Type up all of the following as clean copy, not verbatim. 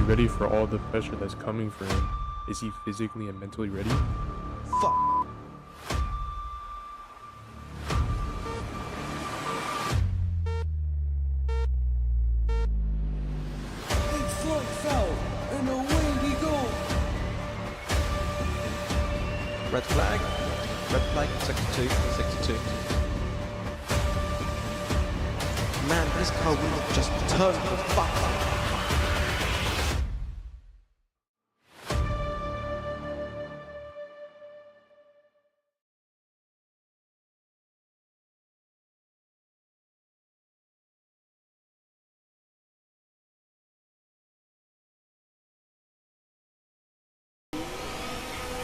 ready for all the pressure that's coming for him? Is he physically and mentally ready? Fuck. It's lights out and away we go. Red flag, sector 2, sector 2. Man, this car will not just turn for fuck.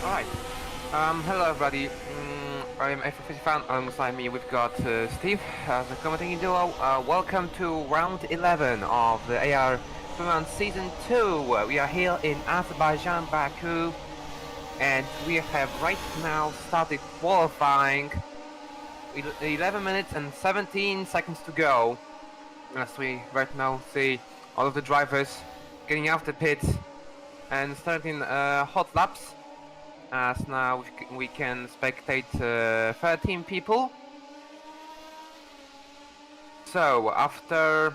Alright, hello everybody, I'm A450 fan, alongside me we've got Steve as a commentating duo. Welcome to round 11 of the AR21 Season 2. We are here in Azerbaijan, Baku, and we have right now started qualifying. 11 minutes and 17 seconds to go, as we right now see all of the drivers getting out the pits and starting hot laps. As now we can spectate 13 people. So after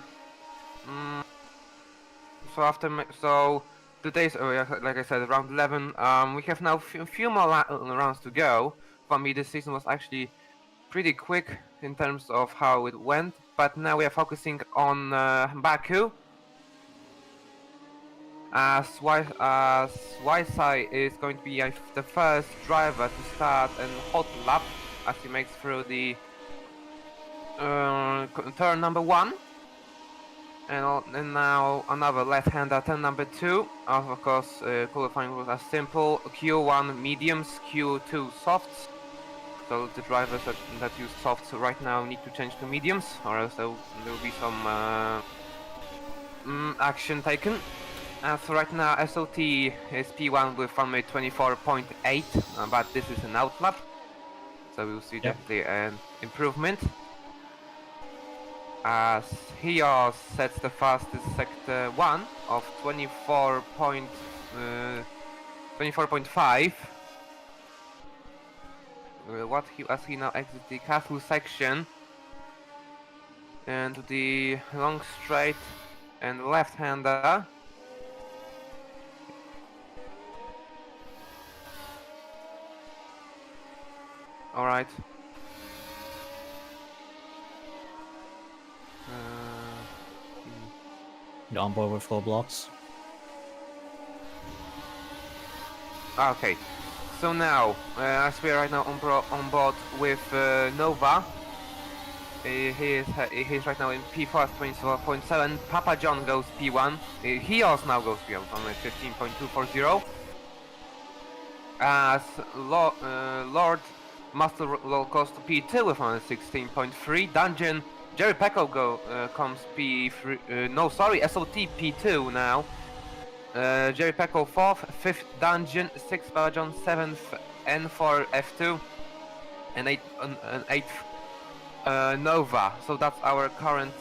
today's like I said, round 11. We have now few more rounds to go. For me, this season was actually pretty quick in terms of how it went, but now we are focusing on Baku. As Ysai is going to be the first driver to start a hot lap as he makes through the turn number 1, and now another left-hander turn number 2. Of course, qualifying was as simple: Q1 mediums, Q2 softs. So the drivers that use softs right now need to change to mediums, or else there will be some action taken. So right now SOT is P1 with runway 24.8, but this is an outlap, so we'll see definitely an improvement. As Hios sets the fastest sector 1 of 24.5. As he now exits the castle section and the long straight and left-hander. Alright. You're on board with 4 blocks. Okay. So now, as we are right now on board with Nova, he's right now in P4 24.7. Papa John goes P1. Hios now goes P1 on 15.240. As Lord Master Roll goes to P2 with only 16.3. Dungeon Jerry Pecco comes P3. No, sorry, SOT P2 now. Jerry Pecco 4th, 5th Dungeon, 6th Bajon, 7th N4 F2, and 8th Nova. So that's our current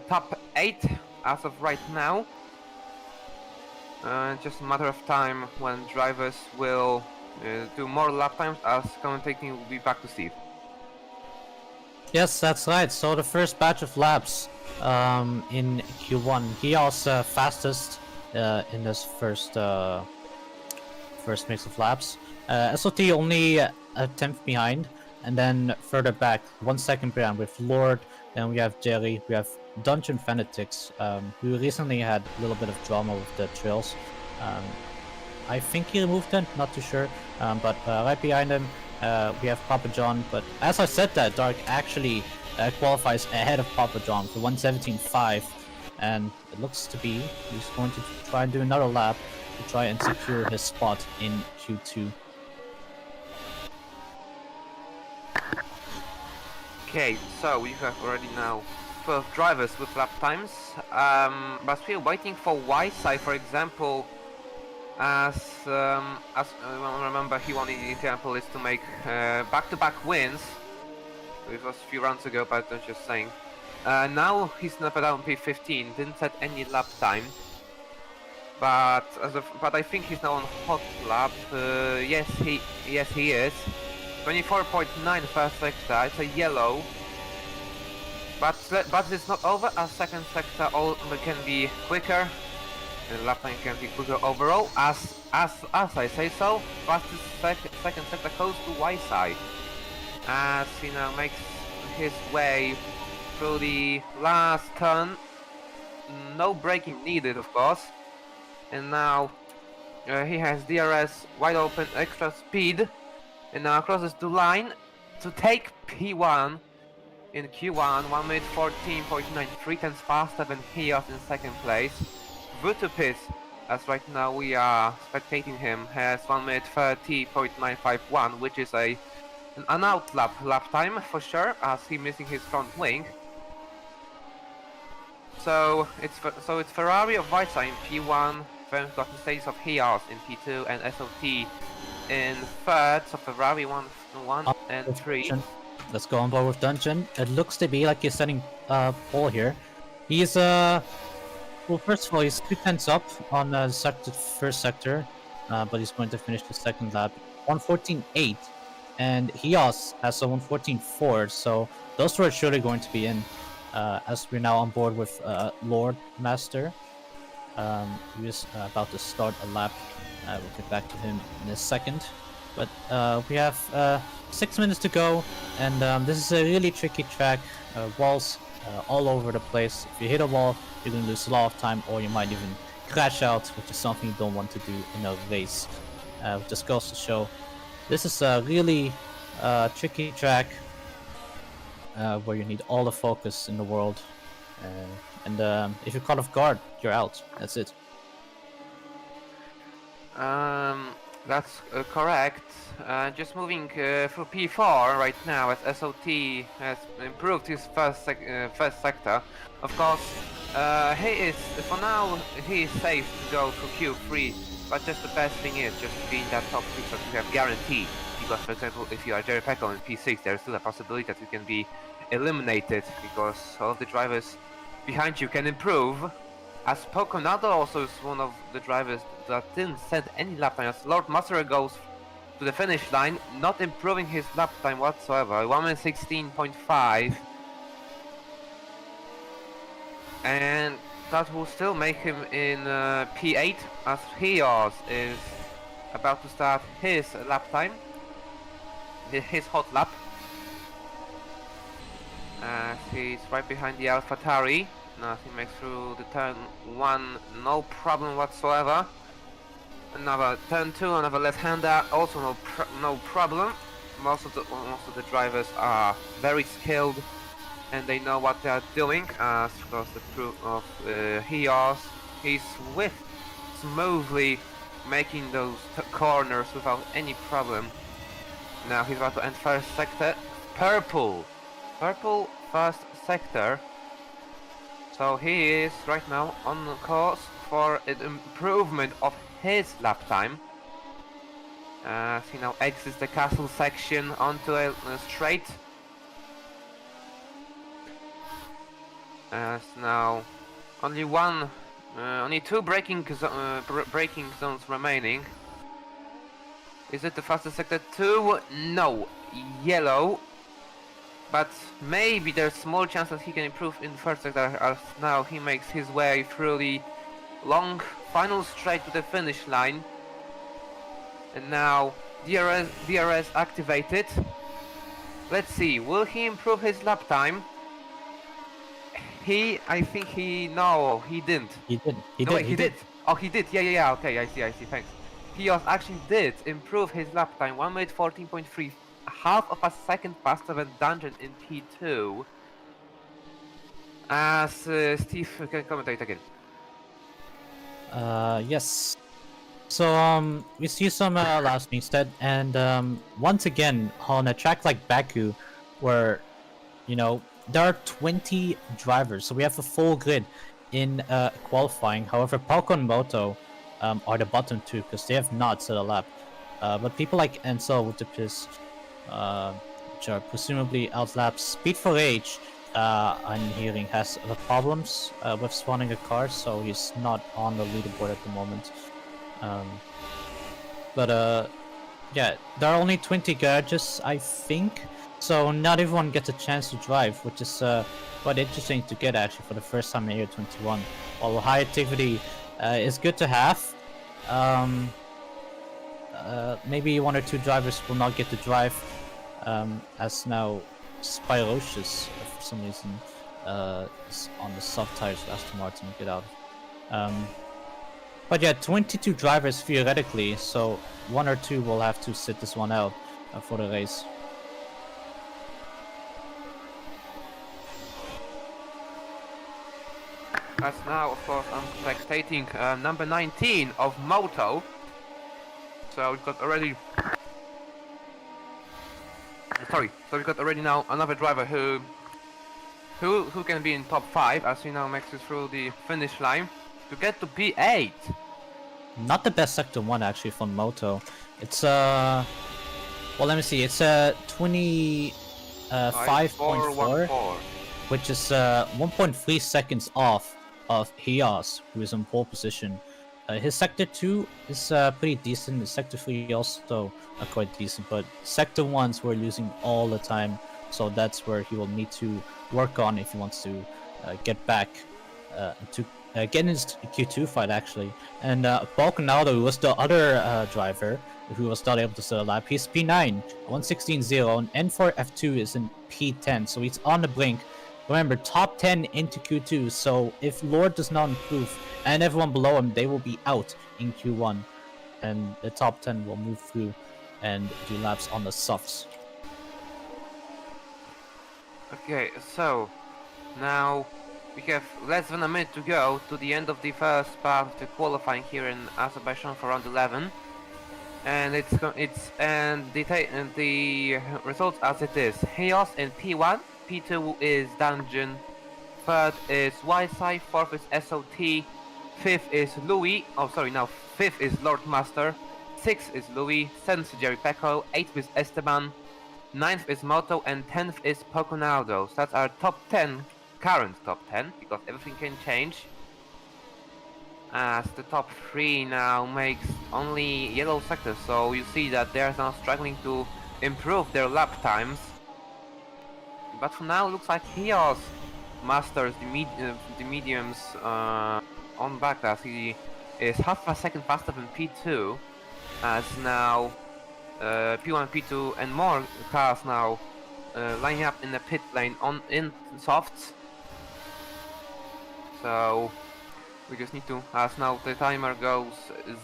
top 8 as of right now. Just a matter of time when drivers will do more lap times, as commentating will be back to Steve. Yes, that's right. So the first batch of laps in Q1, he also fastest in this first mix of laps. SOT only a 10th behind, and then further back 1 second behind with Lord. Then we have Jerry, we have Dungeon Fanatics, who recently had a little bit of drama with the trails. I think he removed them, not too sure. But right behind him, we have Papa John. But as I said that, Dark actually qualifies ahead of Papa John for 117.5. And it looks to be he's going to try and do another lap to try and secure his spot in Q2. Okay, so we have already now 12 drivers with lap times, but we're waiting for Ysai, for example, as remember he wanted in Indianapolis to make back-to-back wins. It was a few rounds ago, but I'm just saying. Now he's not down P15, didn't set any lap time. but I think he's now on hot lap. Yes, he is. 24.9 first sector. It's a yellow. But it's not over. As second sector all can be quicker. And lap time can be quicker overall. As I say so, fastest second sector goes to Y side. As he now makes his way through the last turn. No braking needed, of course. And now he has DRS wide open, extra speed, and now crosses the line to take P1 in Q1, 1 minute 14.9, 3 tenths faster than Hios in second place. Vutupis, as right now we are spectating him, has 1 minute 30.951, which is an out lap time for sure, as he missing his front wing. So it's Ferrari of Weissa in P1, then we've got Mercedes of Hios in P2, and SOT in third. So Ferrari 1 and 3. Let's go on board with Dungeon. It looks to be like he's setting pole here. He's well, first of all, he's 2 tenths up on the first sector, but he's going to finish the second lap 1:14.8, and Hios has a 1:14.4. So those two are surely going to be in. As we're now on board with Lord Master. He is about to start a lap. We'll get back to him in a second. But we have 6 minutes to go, and this is a really tricky track. Walls all over the place. If you hit a wall, you're going to lose a lot of time, or you might even crash out, which is something you don't want to do in a race. Just goes to show this is a really tricky track. Where you need all the focus in the world, and if you're caught off guard, you're out. That's it. That's correct. Just moving through P4 right now, as SOT has improved his first sector. Of course, he is for now he is safe to go through Q3. But just the best thing is just to be in that top 6 that you have guaranteed. Because, for example, if you are Jerry Pecco in P6, there's still a possibility that you can be eliminated because all of the drivers behind you can improve. As Poconado also is one of the drivers that didn't set any lap time. As Lord Master goes to the finish line, not improving his lap time whatsoever. 1 minute 16.5. And that will still make him in P8, as Hios is about to start his lap time. His hot lap. He's right behind the AlphaTauri. Now he makes through the turn 1, no problem whatsoever. Another turn 2, another left-hander, also no problem. Most of the drivers are very skilled and they know what they are doing. As for the proof of Hios, he's smoothly making those corners without any problem. Now he's about to end first sector. Purple first sector. So he is right now on the course for an improvement of his lap time. As he now exits the castle section onto a straight. As now only 2 braking zones remaining. Is it the fastest sector 2? No, yellow. But maybe there's small chance that he can improve in the first sector, as now he makes his way through the long final straight to the finish line. And now DRS activated. Let's see, will he improve his lap time? I think he didn't. He did. Wait, he did. Oh, he did. Yeah. Okay, I see. Thanks. He actually did improve his lap time. 1 minute 14.3, half of a second faster than Dungeon in P2. As Steve can commentate again. Yes. So we see some last instead, and once again on a track like Baku, where there are 20 drivers, so we have a full grid in qualifying. However, Palco and Moto are the bottom 2 because they have not set a lap. But people like Enzo with the piss, which are presumably outlaps Speed for Age, I'm hearing has other problems with spawning a car, so he's not on the leaderboard at the moment. But yeah, there are only 20 garages, I think, so not everyone gets a chance to drive, which is quite interesting to get actually for the first time in AR21. While high activity is good to have, maybe one or two drivers will not get to drive, as now Spirocious for some reason is on the soft tires of Aston Martin. Get out. But yeah, 22 drivers theoretically, so one or two will have to sit this one out for the race. As now, of course, I'm spectating number 19 of Moto. So we've got already. Sorry, so we've got already now another driver who can be in top 5 as he now makes it through the finish line to get to P8. Not the best sector 1 actually from Moto. It's well, let me see. It's 5.4, which is 1.3 seconds off of Hias, who is in pole position. His sector 2 is pretty decent. His sector 3 also quite decent, but sector 1s we're losing all the time, so that's where he will need to work on if he wants to get back to get in his Q2 fight actually. And Balconado, who was the other driver who was not able to set a lap, he's P9, 116.0, and N4F2 is in P10, so he's on the brink. Remember, top 10 into Q2, so if Lord does not improve and everyone below him, they will be out in Q1, and the top 10 will move through and do laps on the softs. Okay, so now we have less than a minute to go to the end of the first part of the qualifying here in Azerbaijan for round 11, and the results as it is. Chaos in P1, P2 is Dungeon, third is YSI, fourth is SOT, fifth is Louis. Oh, sorry, now fifth is Lord Master, sixth is Louis, seventh is Jerry Pecco, eighth is Esteban, 9th is Moto, and 10th is Poconaldo. So that's our top 10, current top 10, because everything can change. As the top 3 now makes only yellow sectors, so you see that they're now struggling to improve their lap times. But for now, looks like Hios masters the mediums on back, as he is half a second faster than P2, as now P1, P2 and more cars now lining up in the pit lane in softs. So we just need to, as now the timer goes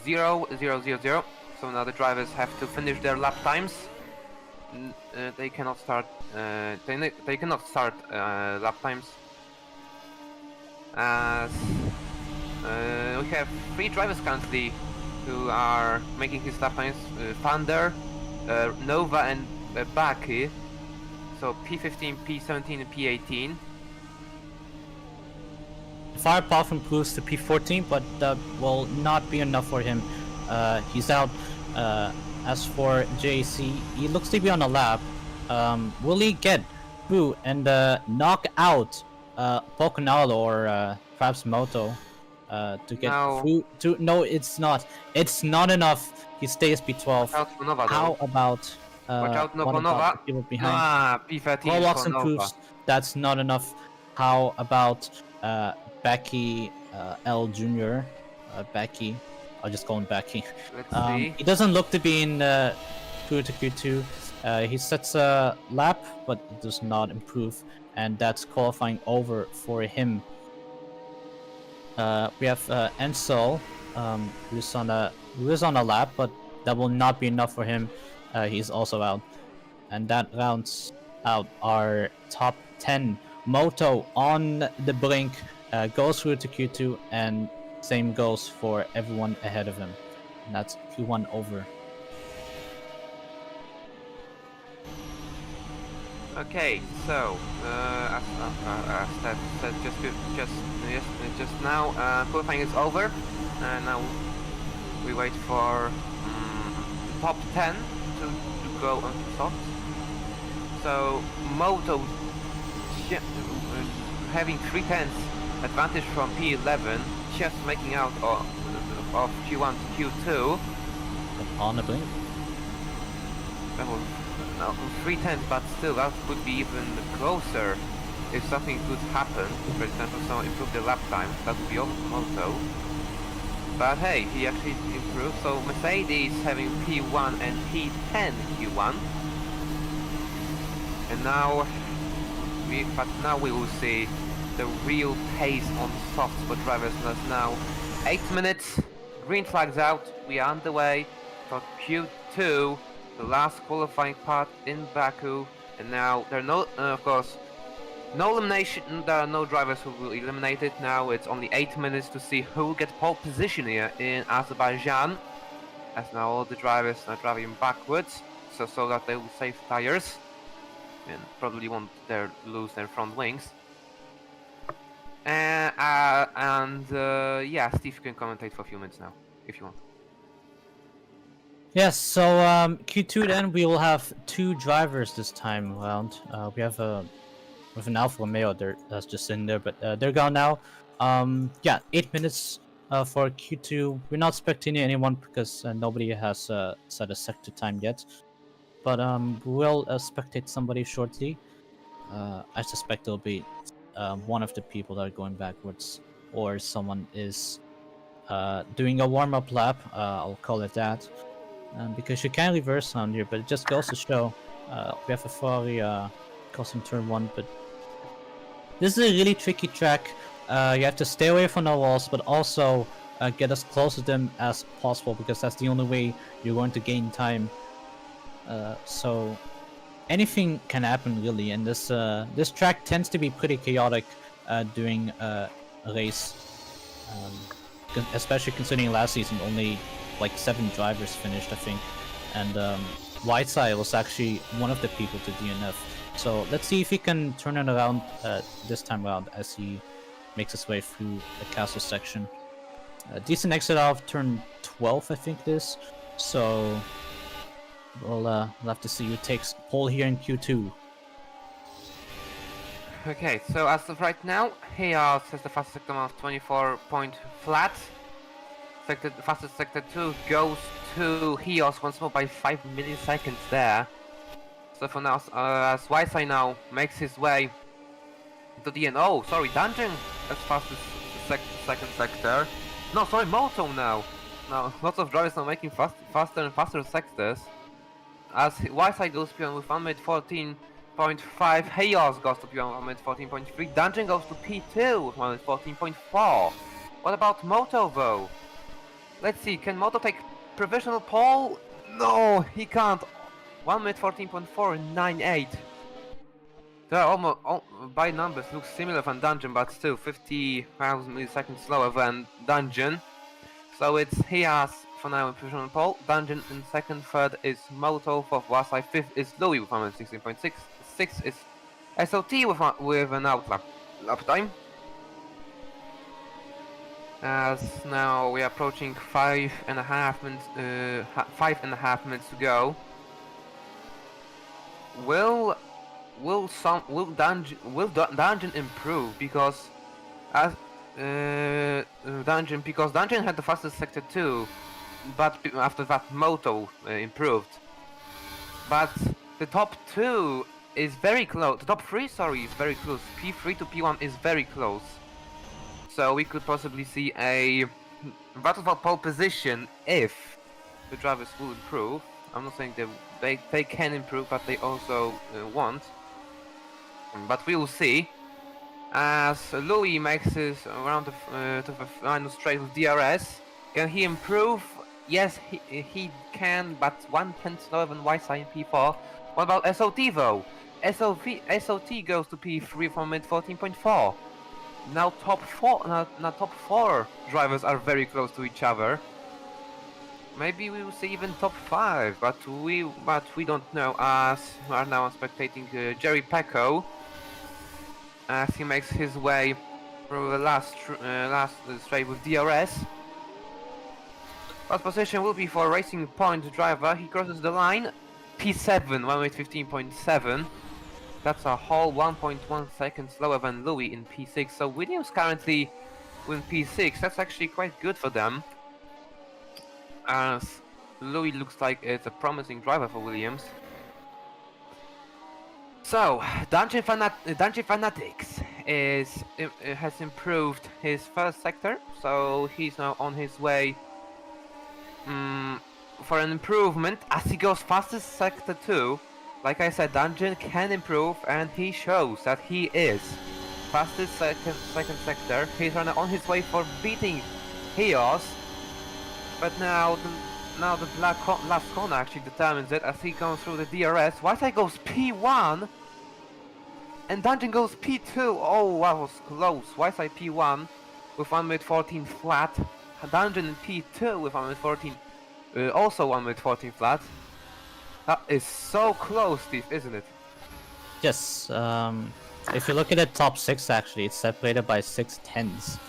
0, 0, 0, 0. So now the drivers have to finish their lap times. They cannot start. They cannot start lap times. As we have 3 drivers currently who are making his lap times: Thunder, Nova, and Baki. So P15, P17, and P18. Firepath improves to P14, but that will not be enough for him. He's out. As for JC, he looks to be on a lap. Will he get through and knock out Poconalo or perhaps Moto to get through? No, it's not. It's not enough. He stays P12. How about watch out, what about people behind? P13. Warlocks improves. That's not enough. How about Becky L Jr. Becky? I'll just call him Becky. Let's see. He doesn't look to be in through to Q2. He sets a lap, but it does not improve, and that's qualifying over for him. We have Ansel, who is on a lap, but that will not be enough for him. He's also out, and that rounds out our top 10. Moto on the brink, goes through to Q2, and same goes for everyone ahead of him. And that's Q1 over. Okay, so as Steph said just now, qualifying is over, and now we wait for the top 10 to go on the soft. So Moto having 3/10 advantage from P11, just making out of Q1 to Q2. On the blink. That was no, 3/10, but still that could be even closer if something could happen. For example, someone improved their lap time, that would be also. But hey, he actually improved, so Mercedes having P1 and P10 Q1. And now we will see the real pace on softs for drivers. That's now 8 minutes, green flags out, we are underway for Q2, the last qualifying part in Baku, and now there are no, of course, no elimination, there are no drivers who will eliminate it. Now it's only 8 minutes to see who will get pole position here in Azerbaijan, as now all the drivers are driving backwards, so that they will save tires, and probably won't lose their front wings. Yeah, Steve, you can commentate for a few minutes now, if you want. Yes, so Q2 then we will have 2 drivers this time around. We have an Alfa Romeo that's just in there, but they're gone now. Yeah, 8 minutes for Q2. We're not spectating anyone because nobody has set a sector time yet. But we'll spectate somebody shortly. I suspect it'll be one of the people that are going backwards, or someone is doing a warm-up lap. I'll call it that, because you can reverse on here, but it just goes to show we have a Ferrari crossing turn 1, but this is a really tricky track. You have to stay away from the walls, but also get as close to them as possible, because that's the only way you're going to gain time. So anything can happen really, and this track tends to be pretty chaotic during a race, especially considering last season only like 7 drivers finished, I think, and Whiteside was actually one of the people to DNF. So let's see if he can turn it around this time around as he makes his way through the castle section. Decent exit out of turn 12, I think it is. So we'll have to see who takes pole here in Q2. Okay, so as of right now, Hayes has the fastest sector of 24 point flat. The fastest sector 2 goes to Hios once more by 5 milliseconds there. So for now, as Whiteside now makes his way to the end. Oh, sorry, Dungeon as fastest second sector. No, sorry, Moto now. Now, lots of drivers are making faster and faster sectors. As Whiteside goes P1 with 1 minute 14.5, Hayos goes to P1 with 1 minute 14.3, Dungeon goes to P2 with 1 minute 14.4. What about Moto though? Let's see, can Moto take provisional pole? No, he can't. 1 minute 14.498. They are almost, by numbers, looks similar than Dungeon, but still 50,000 milliseconds slower than Dungeon. So it's Hias for now in provisional pole, Dungeon in second, third is Moto, fourth Wasai, fifth is Louis with 116.6, sixth is SOT with an out lap time. As now we are approaching 5.5 minutes, 5.5 minutes to go. Will Dungeon improve, because as Dungeon had the fastest sector 2, but after that Moto improved. But the top 2 is very close. The top 3, sorry, is very close. P3 to P1 is very close. So we could possibly see a battle for pole position if the drivers will improve. I'm not saying they can improve, but they also won't. But we will see. As Louis makes his round to the final straight with DRS, can he improve? Yes, he can, but 1/10 slower than Whiteside in P4. What about SOT though? SOT goes to P3 from mid 14.4. Now top 4 drivers are very close to each other. Maybe we will see even top 5, but we don't know, as we are now spectating Jerry Pecco as he makes his way through the last straight with DRS. First position will be for Racing Point driver. He crosses the line. P7, 1 minute 15.7. That's a whole 1.1 seconds slower than Louis in P6. So Williams currently in P6. That's actually quite good for them, as Louis looks like it's a promising driver for Williams. So Dungeon Fanatics has improved his first sector, so he's now on his way for an improvement as he goes fastest sector 2. Like I said, Dungeon can improve, and he shows that he is fastest second sector. He's on his way for beating Heos, but now the last corner actually determines it as he goes through the DRS. Whiteside goes P1 and Dungeon goes P2. Oh, that was close. Whiteside P1 with 1 minute 14 flat. Dungeon in P2 with 1 minute 14, also 1 minute 14 flat. That is so close, Steve, isn't it? Yes. If you look at the top 6, actually, it's separated by 6 tenths.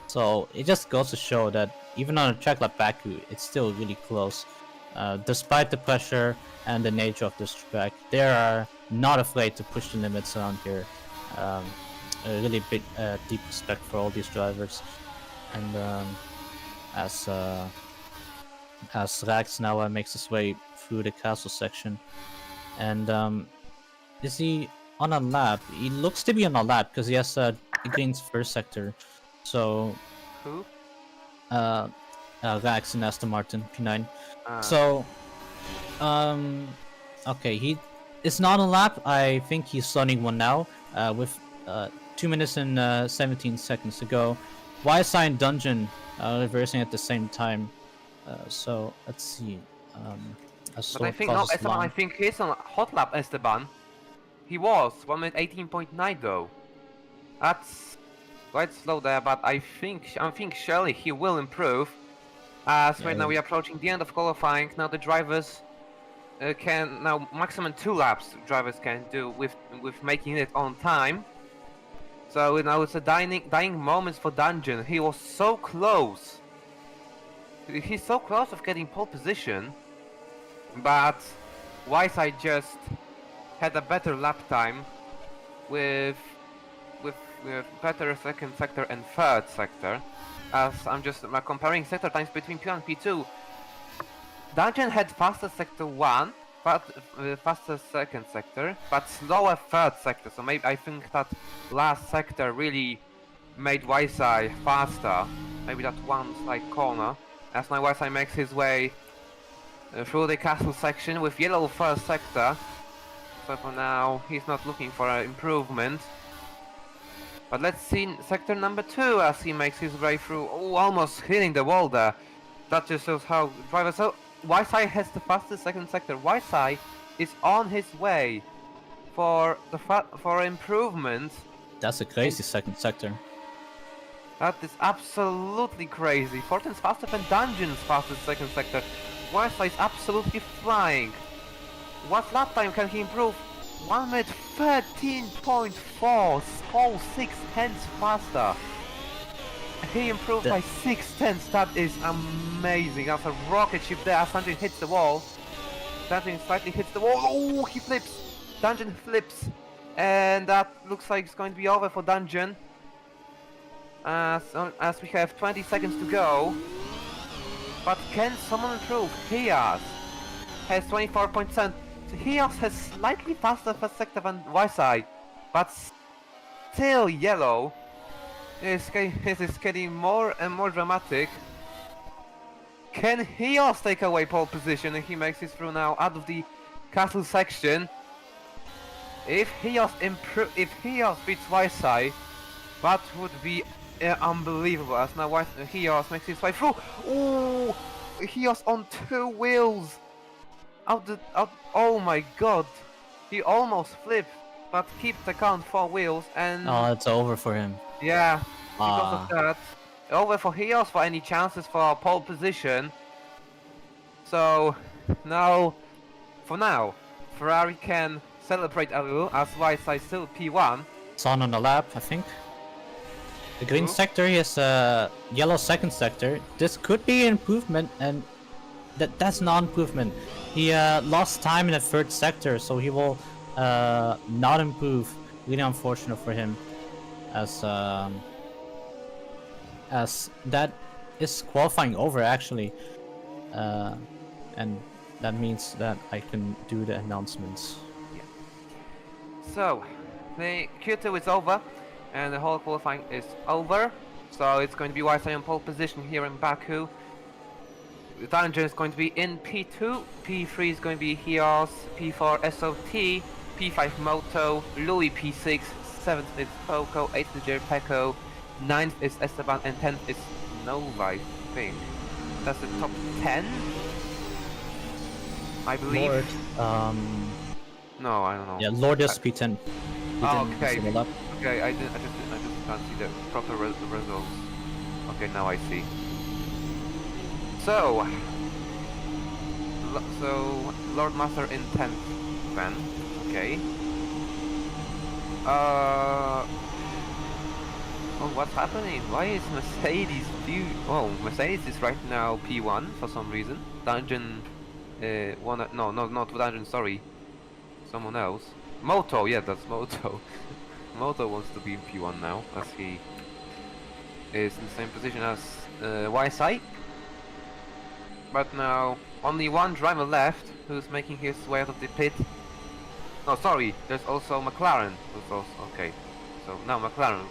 So it just goes to show that even on a track like Baku, it's still really close. Despite the pressure and the nature of this track, they are not afraid to push the limits around here. A really big, deep respect for all these drivers. And as Rax now makes his way through the castle section, and is he on a lap? He looks to be on a lap because he has Green's first sector. So Who? Rax and Aston Martin P9. Ah. So okay, he is not on lap. I think he's starting one now with 2 minutes and 17 seconds to go. YSI and Dungeon reversing at the same time. So let's see. But I think no, Esteban, I think he's on hot lap, Esteban. He was 1 minute 18.9 though. That's quite slow there, but I think surely he will improve. As right now we are approaching the end of qualifying. Now the drivers can now maximum 2 laps drivers can do with making it on time. So now it's a dying moments for Dungeon. He was so close. He's so close of getting pole position, but Whiteside just had a better lap time with better second sector and third sector. As I'm just comparing sector times between P1 and P2. Dungeon had faster sector 1, but faster second sector, but slower third sector. So maybe I think that last sector really made Whiteside faster. Maybe that one slight corner. As now Whiteside makes his way through the castle section with yellow first sector. So for now, he's not looking for an improvement. But let's see sector number 2 as he makes his way through. Oh, almost hitting the wall there. That just shows how drivers. So Whiteside has the fastest second sector. Whiteside is on his way for improvement. That's a crazy second sector. That is absolutely crazy. Fortin's faster than Dungeon's fastest second sector. Whiteside is absolutely flying. What lap time can he improve? 1 minute 13.4, whole 6 tenths faster. He improved by 6 tenths. That is amazing. That's a rocket ship there as Dungeon hits the wall. Dungeon slightly hits the wall. Oh, he flips. Dungeon flips. And that looks like it's going to be over for Dungeon. As we have 20 seconds to go. But can someone improve? Heos has 24%. Heos has slightly faster first sector than Whiteside, but still yellow. It is getting more and more dramatic. Can Heos take away pole position and he makes it through now out of the castle section? If Heos beats Whiteside, that would be unbelievable. As now Heos makes his way through. Ooh, Heos on 2 wheels. Oh my god, he almost flipped, but keeps the count 4 wheels and. Oh, it's over for him. Yeah, because of that, over for Heos for any chances for pole position. So now, for now, Ferrari can celebrate a little as Whiteside still P1. It's on the lap, I think. The green sector, he has a yellow second sector. This could be an improvement, and that's not improvement. He lost time in the third sector, so he will not improve. Really unfortunate for him, as that is qualifying over actually, and that means that I can do the announcements. So, the Q2 is over, and the whole qualifying is over. So it's going to be YSI on pole position here in Baku. The Dungeon is going to be in P2, P3 is going to be Hios, P4 SOT, P5 Moto, Louis P6, 7th is Poco, 8th is Jerpeco, 9th is Esteban, and 10th is Nova, I think. That's the top 10? I believe. Lord, No, I don't know. yeah, Lord is P10. Oh, okay. Symbol up. Okay, I just can't see the proper results. Okay, now I see. So Lord Master in 10th then. Okay. Oh, what's happening? Why is Mercedes Oh, Mercedes is right now P1 for some reason. Dungeon no, not Dungeon, sorry. Someone else. Moto, yeah, that's Moto. Moto wants to be in P1 now, as he is in the same position as YSI. But now, only one driver left, who's making his way out of the pit. No, sorry, there's also McLaren, who's also, okay. So now McLaren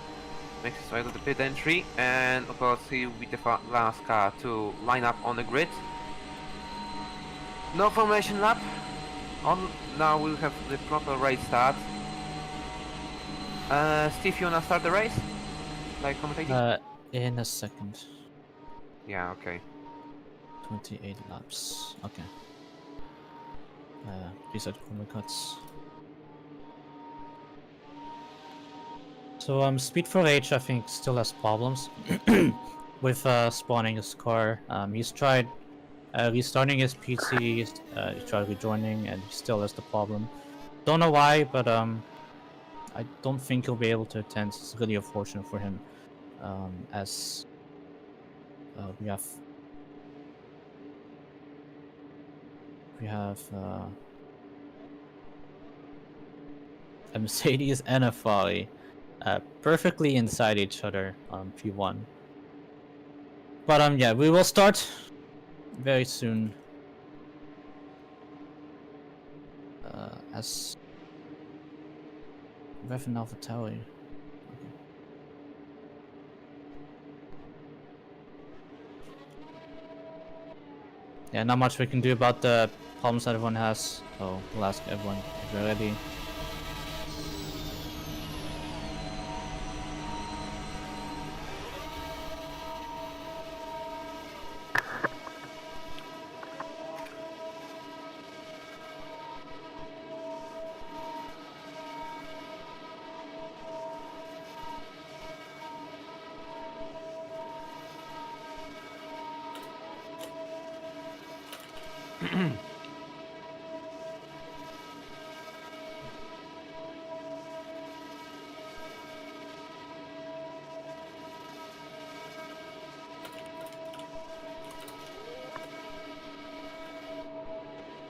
makes his way out of the pit entry, and of course he will be the last car to line up on the grid. No formation lap. Now we'll have the proper race start. Steve, you wanna start the race? Like commentating? In a second. Yeah, okay. 28 laps. Okay. Reset corner cuts. So Speed 4H I think still has problems with spawning his car. He's tried restarting his PC, he tried rejoining, and he still has the problem. Don't know why, but I don't think he'll be able to attend. It's really unfortunate for him, as we have a Mercedes and a Ferrari perfectly inside each other on P1. But yeah, we will start very soon. As Rev and AlphaTauri. Yeah, not much we can do about the problems that everyone has. So we'll ask everyone if they're ready.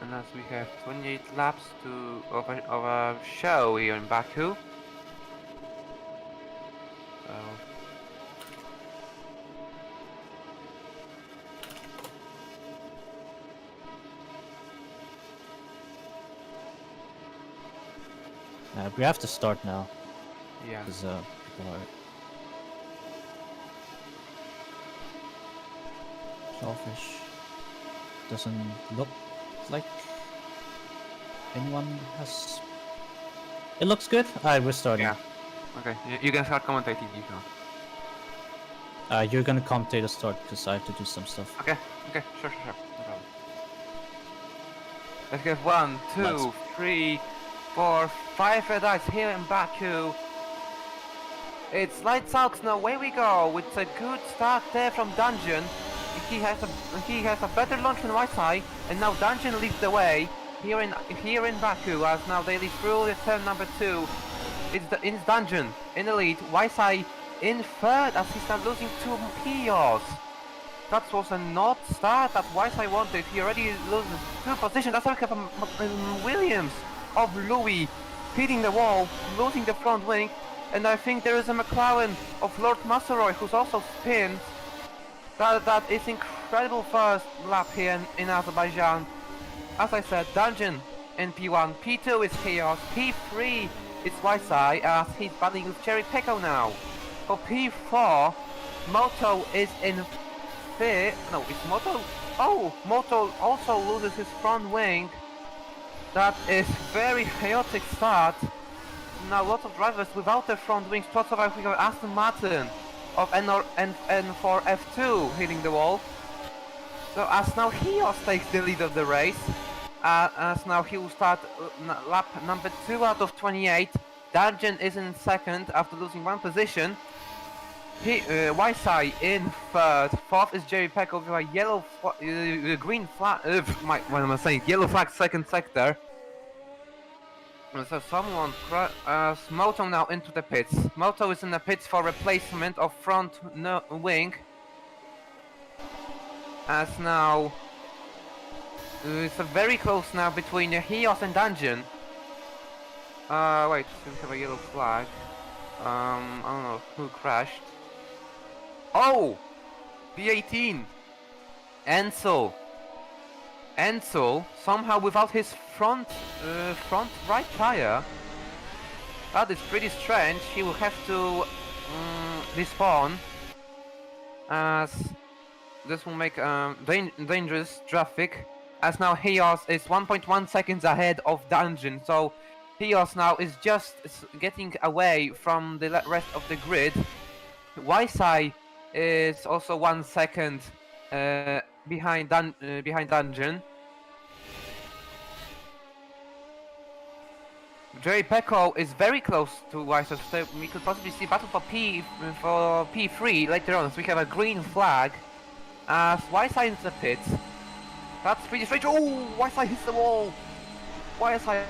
And as we have 28 laps of a show here in Baku. So We have to start now, yeah. because people are selfish. Doesn't look like anyone has. It looks good. Alright, we're starting. Yeah. Okay, you can start commentating, you can. You're gonna commentate the start because I have to do some stuff. Okay, sure. No problem. Let's get 1, 2, 3, 4, 5 red lights here in Baku. It's lights out now, away we go. It's a good start there from Dungeon. He has a better launch than YSI, and now Dungeon leads the way here in Baku, as now they lead through the turn number 2. It's Dungeon in the lead, YSI in third as he started losing to Hios. That was a not start that YSI wanted. He already loses 2 positions. That's like from Williams of Louis hitting the wall, losing the front wing, and I think there is a McLaren of Lord Masseroy who's also spins. That is incredible first lap here in Azerbaijan. As I said, Dungeon in P1, P2 is Chaos, P3 is Wisei as he's battling with Cherry Peko now. For P4, Moto is in fifth. No, it's Moto. Oh, Moto also loses his front wing. That is very chaotic start. Now lots of drivers without their front wings. To survive, we have Aston Martin of N4 F2 hitting the wall. So as now Hios takes the lead of the race. As now he will start lap number 2 out of 28. Dungeon is in second after losing one position. Wisei in third. Fourth is Jerry Peko with a yellow, green flag. What am I saying? Yellow flag second sector. So someone, Moto now into the pits. Moto is in the pits for replacement of front wing. As now, it's a very close now between Hios and Dungeon. Wait, we have a yellow flag. I don't know who crashed. Oh! B18! Enzo! Somehow without his front right tire. That is pretty strange. He will have to respawn, as this will make dangerous traffic. As now Hios is 1.1 seconds ahead of Dungeon, so Hios now is just getting away from the rest of the grid. Wisei is also 1 second behind Dungeon. Jerry Peko is very close to Wisei, so we could possibly see battle for P3 later on. So we have a green flag as Wisei into the pits. That's pretty strange. Oh, Wisei hits the wall. Wisei.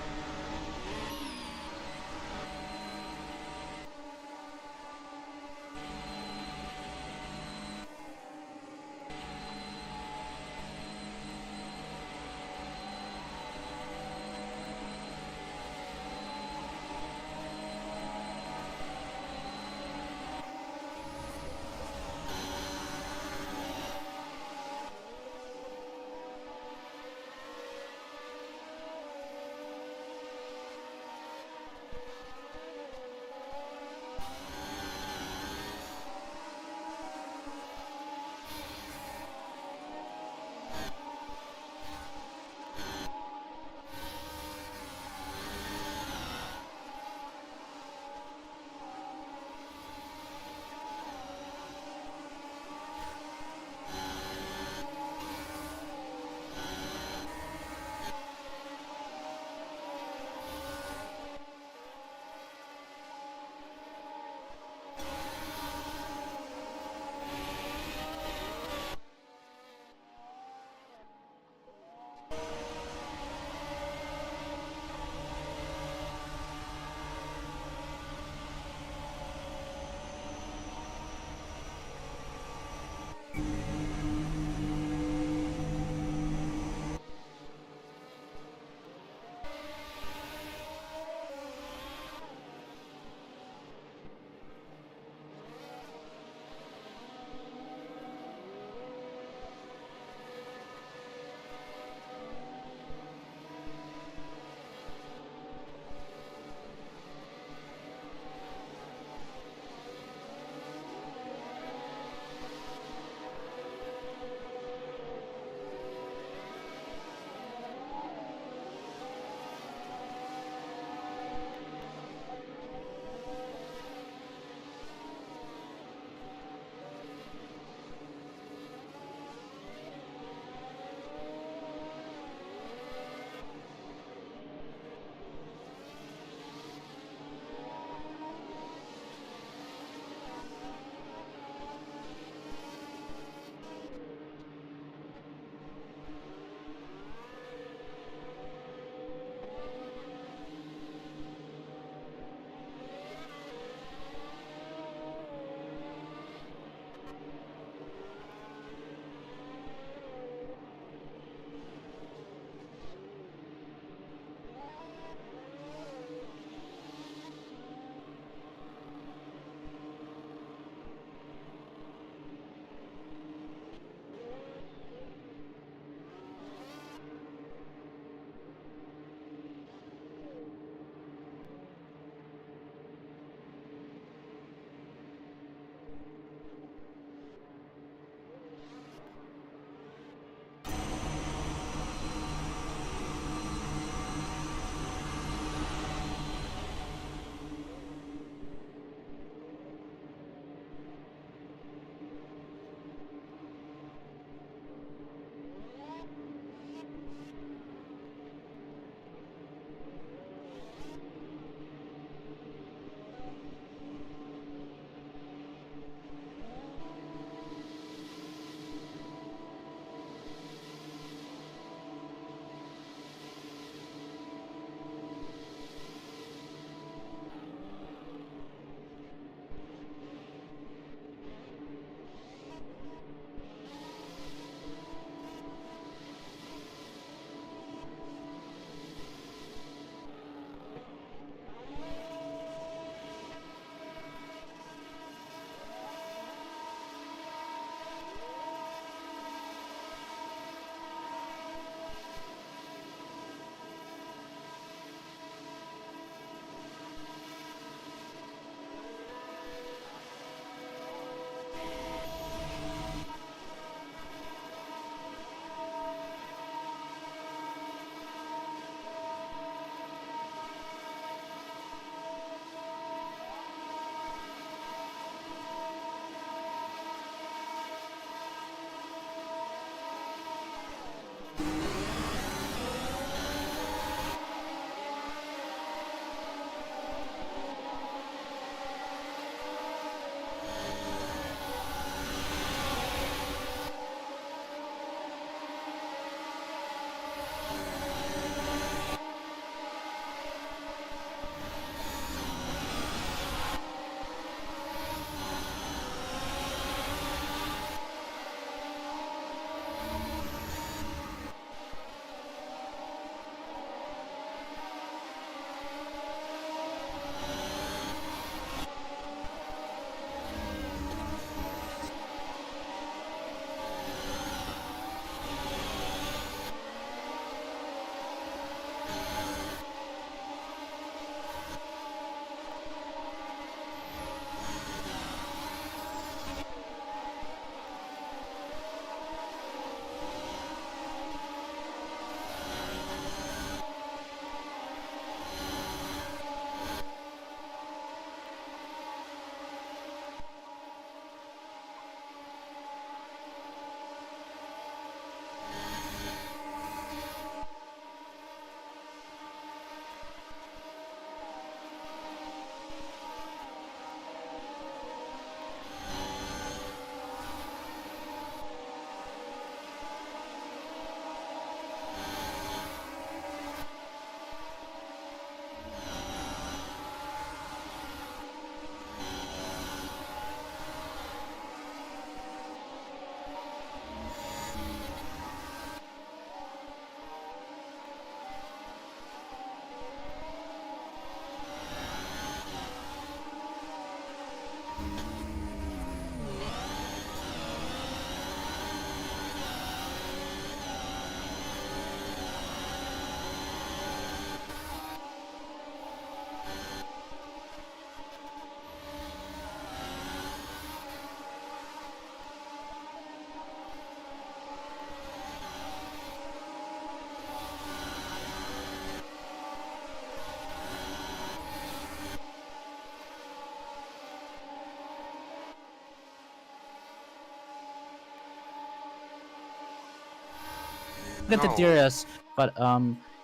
at the No. DRS, but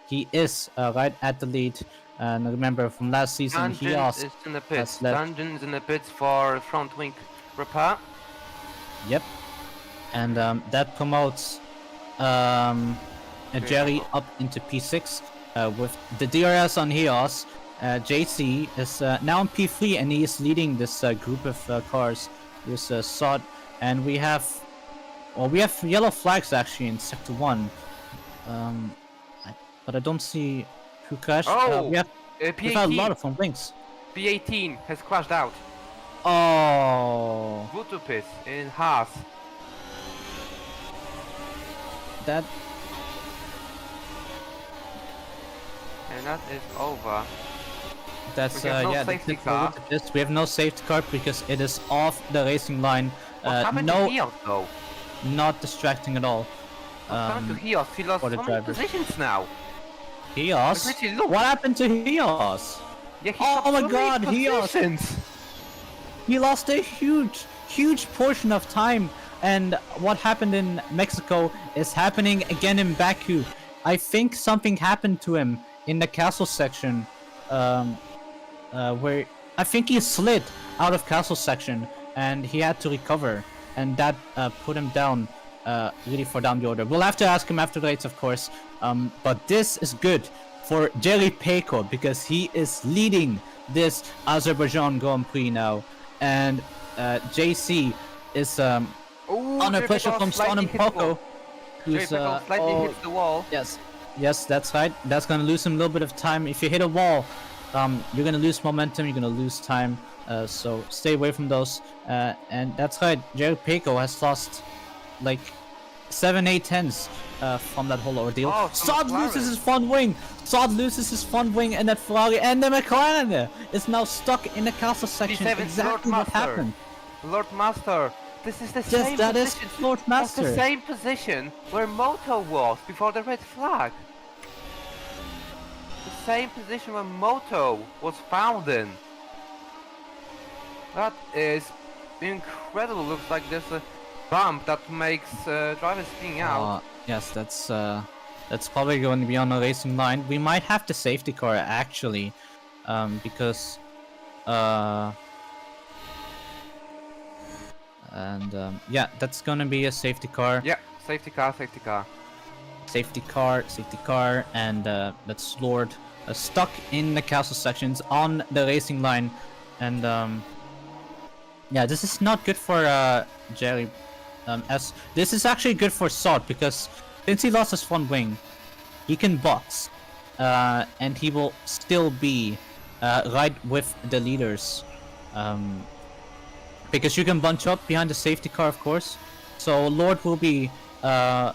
he is right at the lead. And remember from last season, he Dungeon lost. is in the pits. has left. Dungeon is in the pits for front wing repair. Yep. And that promotes Jerry up into P6 with the DRS on Heos. JC is now in P3 and he is leading this group of cars. With Sod, and we have yellow flags actually in sector 1. But I don't see who crashed. Oh, we've had a lot of front wings. P18 has crashed out. Oh, Vutupis in Haas. that And that is over. that's We have no yeah. safety that's it for car. this. We have no safety car because it is off the racing line. What happened No, to Heos though? not distracting at all. What happened to Heos? He lost for so the many drivers. positions now. Heos. Pretty look. What happened to Heos? Yeah, he Oh lost my so many God, Heos. positions. He lost a huge portion of time, and what happened in Mexico is happening again in Baku. I think something happened to him in the castle section, where I think he slid out of castle section and he had to recover, and that put him down really far down the order. We'll have to ask him after the race, of course, but this is good for Jerry Peko because he is leading this Azerbaijan Grand Prix now. And JC is Ooh, under Jerry pressure Peko from slightly Son and hit the wall. Poco. Who's Jerry Peko slightly hits the wall. yes, that's right. That's gonna lose him a little bit of time. If you hit a wall, you're gonna lose momentum. You're gonna lose time. So stay away from those. And that's right. Jerry Peko has lost like 7-8 tenths from that whole ordeal. Oh, from Sod McLaren. loses his front wing. Sod loses his front wing, and that Ferrari and the McLaren is now stuck in the castle section. P7 Exactly Lord what Master. happened. Lord Master, this is the Yes, same that is position. Lord That's the Master. same position where Moto was before the red flag. The same position where Moto was found in. That is incredible. Looks like there's a bump that makes drivers spinning out. Yes, that's probably going to be on the racing line. We might have the safety car actually, because yeah, that's gonna be a safety car. Yeah, safety car, safety car. Safety car, and that's Lord stuck in the castle sections on the racing line, and yeah, this is not good for Jerry. As this is actually good for Sod because since he lost his front wing, he can box, and he will still be right with the leaders, because you can bunch up behind the safety car, of course. So Lord will be no,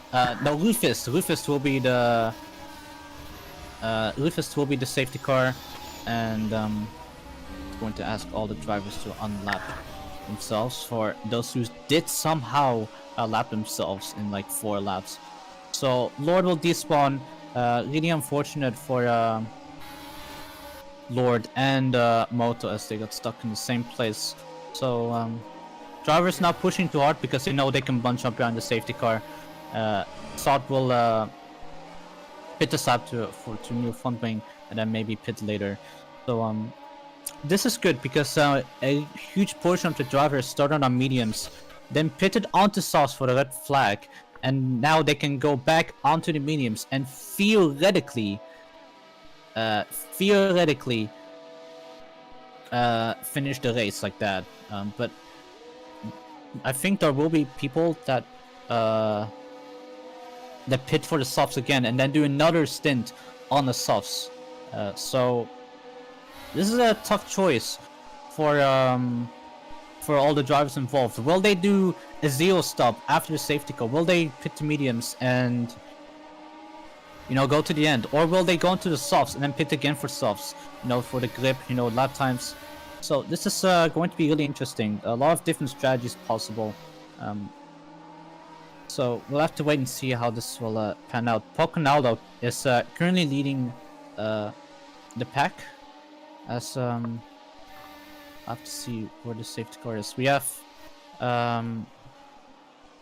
Rufus will be the safety car, and going to ask all the drivers to unlap themselves for those who did somehow lap themselves in like 4 laps. So Lord will despawn. Really unfortunate for Lord and Moto as they got stuck in the same place. So drivers now pushing too hard because they know they can bunch up behind the safety car. Sod will pit aside to new front wing and then maybe pit later. So this is good because a huge portion of the drivers started on mediums, then pitted onto softs for the red flag, and now they can go back onto the mediums and theoretically finish the race like that. But I think there will be people that pit for the softs again and then do another stint on the softs. So this is a tough choice for all the drivers involved. Will they do a zero stop after the safety car? Will they pit to mediums and go to the end, or will they go into the softs and then pit again for softs? For the grip, lap times. So this is going to be really interesting. A lot of different strategies possible. So we'll have to wait and see how this will pan out. Poconaldo is currently leading the pack. As I have to see where the safety car is. We have I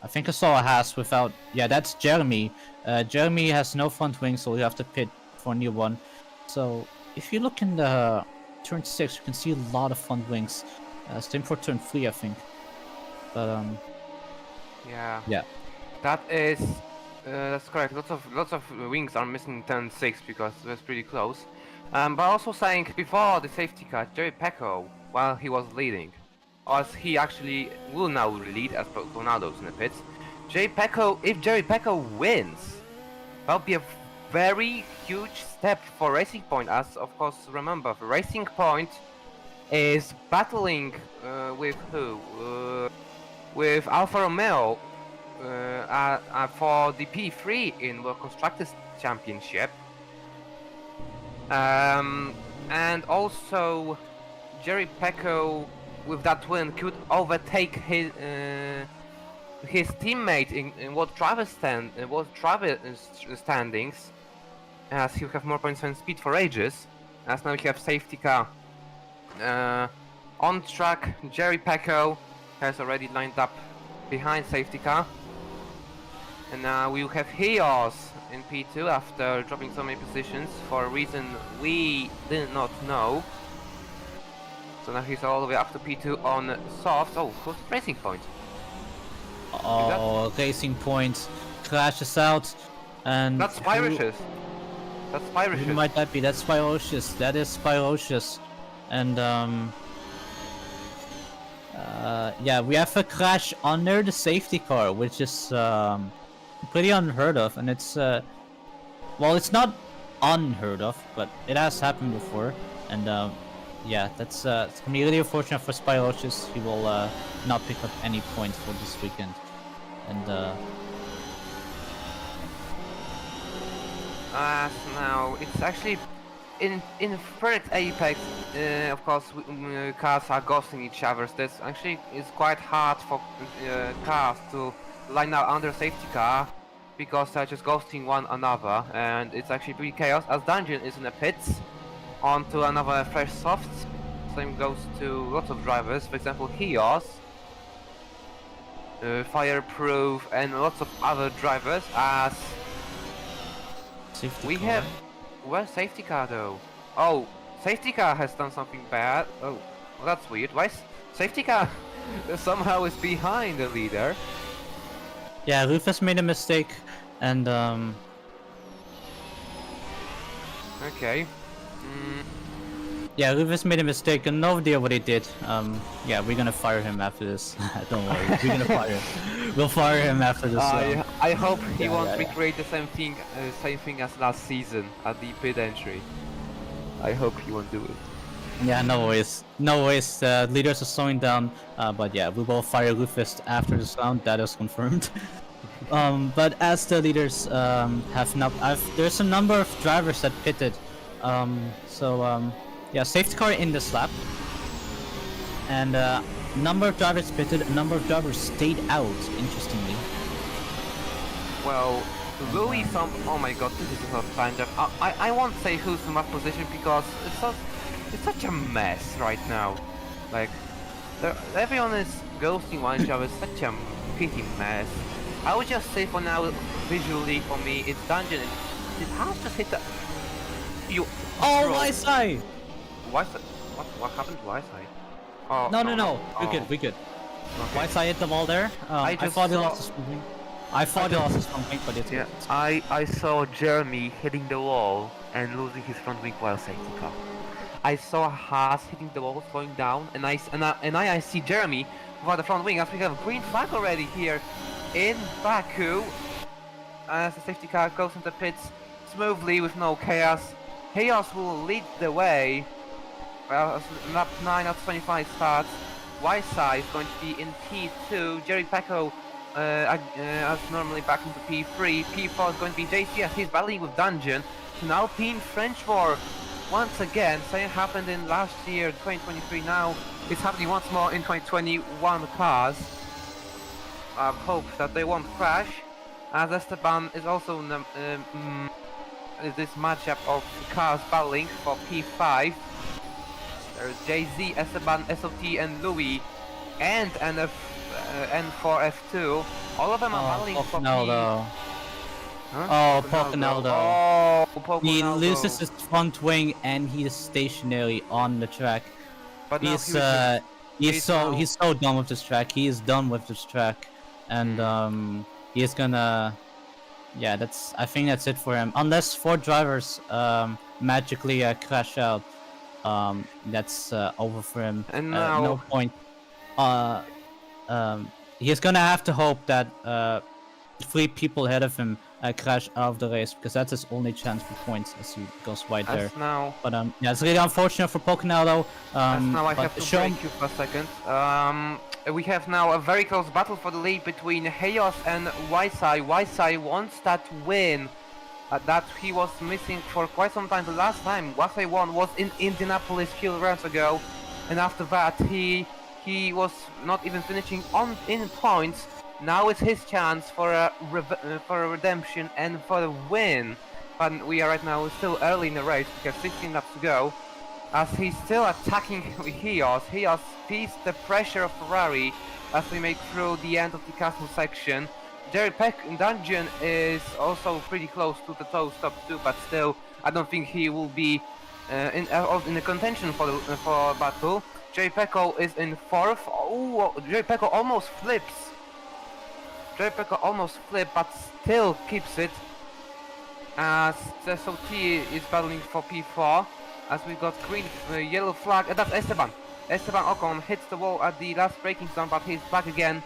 I think I saw a Haas without. Yeah, that's Jeremy. Jeremy has no front wing, so we have to pit for a new one. So if you look in the turn 6, you can see a lot of front wings. Same for turn 3, I think. But Yeah. yeah. That's correct. Lots of wings are missing in turn 6 because it was pretty close. But also saying before the safety car, Jerry Pecco, while he was leading, as he actually will now lead as Ronaldo's in the pits. If Jerry Pecco wins, that'll be a very huge step for Racing Point. As of course, remember, Racing Point is battling with who? With Alfa Romeo for the P3 in World Constructors Championship. And also Jerry Pecco with that win could overtake his teammate in World Driver standings, as he'll have more points and speed for ages. As now we have safety car on track. Jerry Pecco has already lined up behind safety car, and now we will have Hios in P2 after dropping so many positions for a reason we did not know. So now he's all the way up to P2 on soft. Oh, close to Racing Point. Oh, Racing Point crashes out, and That's Spirocious. That's Who Spirocious. might that be? That's Spirocious. That is Spirocious. And yeah, we have a crash under the safety car, which is pretty unheard of, and it's well, it's not unheard of, but it has happened before, and yeah, it's gonna be really unfortunate for Spirocious. He will not pick up any points for this weekend, and now it's actually in first Apex. Of course, cars are ghosting each other. So this actually is quite hard for cars to line up under safety car because they're just ghosting one another, and it's actually pretty chaos. As Dungeon is in the pits onto another fresh soft. Same goes to lots of drivers. For example, Hios, Fireproof, and lots of other drivers. As safety we car. have, where's safety car though? Oh, safety car has done something bad. Oh, well, that's weird. Why safety car somehow is behind the leader? Yeah, Rufus made a mistake, and Okay. yeah, Rufus made a mistake, and no idea what he did. Yeah, we're gonna fire him after this. Don't worry, we're gonna fire him. We'll fire him after this. I hope he Yeah, won't yeah, yeah. recreate the same thing as last season at the pit entry. I hope he won't do it. Yeah, no worries. No worries. Leaders are slowing down, but yeah, we will fire Rufus after this round. That is confirmed. But as the leaders have not, there's a number of drivers that pitted. Yeah, safety car in this lap, and number of drivers pitted, a number of drivers stayed out. Interestingly. Well, Louis, oh my god, this is not fine job. I won't say who's in what position because it's such a mess right now. Like, everyone is ghosting one another. It's such a pity mess. I would just say for now, visually for me, it's Dungeon. Did House just hit the? You. Oh, bro. Wi-Fi! What happened to Wi-Fi? Oh, No. Oh. We good. Okay. Wi-Fi hit the wall there. I just thought he saw- lost his something. I thought he lost his something, but it's Yeah, good. It's I saw Jeremy hitting the wall and losing his front wing while safety car. I saw Haas hitting the wall, slowing down, and I see Jeremy without the front wing. As we have a green flag already here in Baku, as the safety car goes into pits smoothly with no chaos. Chaos will lead the way. Well, as lap 9 out of 25 starts. Whiteside is going to be in P2. Jerry Pecco, as normally back into P3. P4 is going to be JC as he's battling with Dungeon. So now Team French War once again. Same happened in last year, 2023. Now it's happening once more in 2021 cars. I hope that they won't crash. As Esteban is also in this matchup of cars battling for P5. There's Jay-Z, Esteban, SOT, and Louis, and N4, F2. All of them are battling for P. Pocanaldo. Huh? Oh, Pocanaldo. Oh, Pocanaldo. He loses his front wing and he is stationary on the track. But now He's he resumes. he's so done with this track. He is done with this track, and he's gonna, yeah. I think that's it for him. Unless 4 drivers magically crash out, that's over for him. And now no point. He's gonna have to hope that 3 people ahead of him crash out of the race, because that's his only chance for points as he goes wide there. now, But yeah, it's really unfortunate for Pocanaldo. now I but have to Sean- break you for a second. We have now a very close battle for the lead between Chaos and Ysai. Ysai wants that win that he was missing for quite some time. The last time Ysai won was in Indianapolis a few rounds ago, and after that he was not even finishing in points. Now it's his chance for a redemption and for the win. But we are right now still early in the race. We have 16 laps to go. As he's still attacking Hios. Hios feels the pressure of Ferrari as we make through the end of the castle section. Jerry Peck Dungeon is also pretty close to the top 2, but still I don't think he will be in the contention for battle. Jerry Pecco is in 4th. Oh, Jerry Pecco almost flips. Jerry Pecco almost flipped, but still keeps it. As the SOT is battling for P4. As we got green, yellow flag. That's Esteban. Esteban Ocon hits the wall at the last braking zone, but he's back again,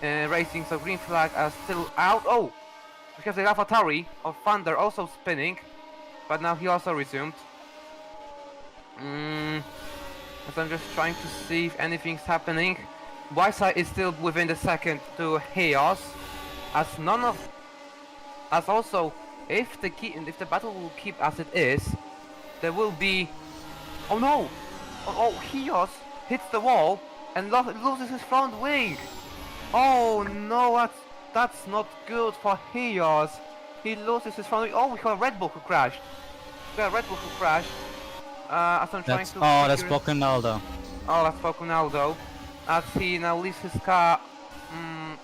racing. So green flag still out. Oh, we have the AlphaTauri of Thunder also spinning, but now he also resumed. As I'm just trying to see if anything's happening. Ysai is still within the second to Chaos, as also if the battle will keep as it is, there will be. Oh no! Oh, Chaos hits the wall and loses his front wing. Oh no, that's not good for Chaos. He loses his front wing. Oh, we have a Red Bull who crashed. As I'm trying to. Oh, that's Pocanaldo. Oh, that's Pocanaldo. As he now leaves his car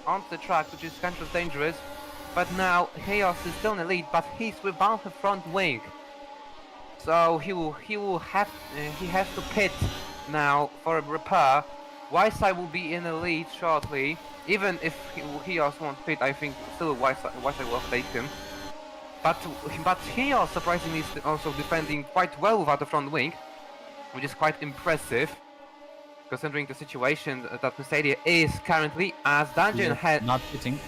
onto the track, which is kind of dangerous. But now Chaos is still in the lead, but he's without the front wing. So he has to pit now for a repair. Ysai will be in the lead shortly. Even if Chaos won't pit, I think still Ysai will take him. But Chaos surprisingly is also defending quite well without the front wing, which is quite impressive, considering the situation that Mercedes is currently. As Dungeon had not pitting.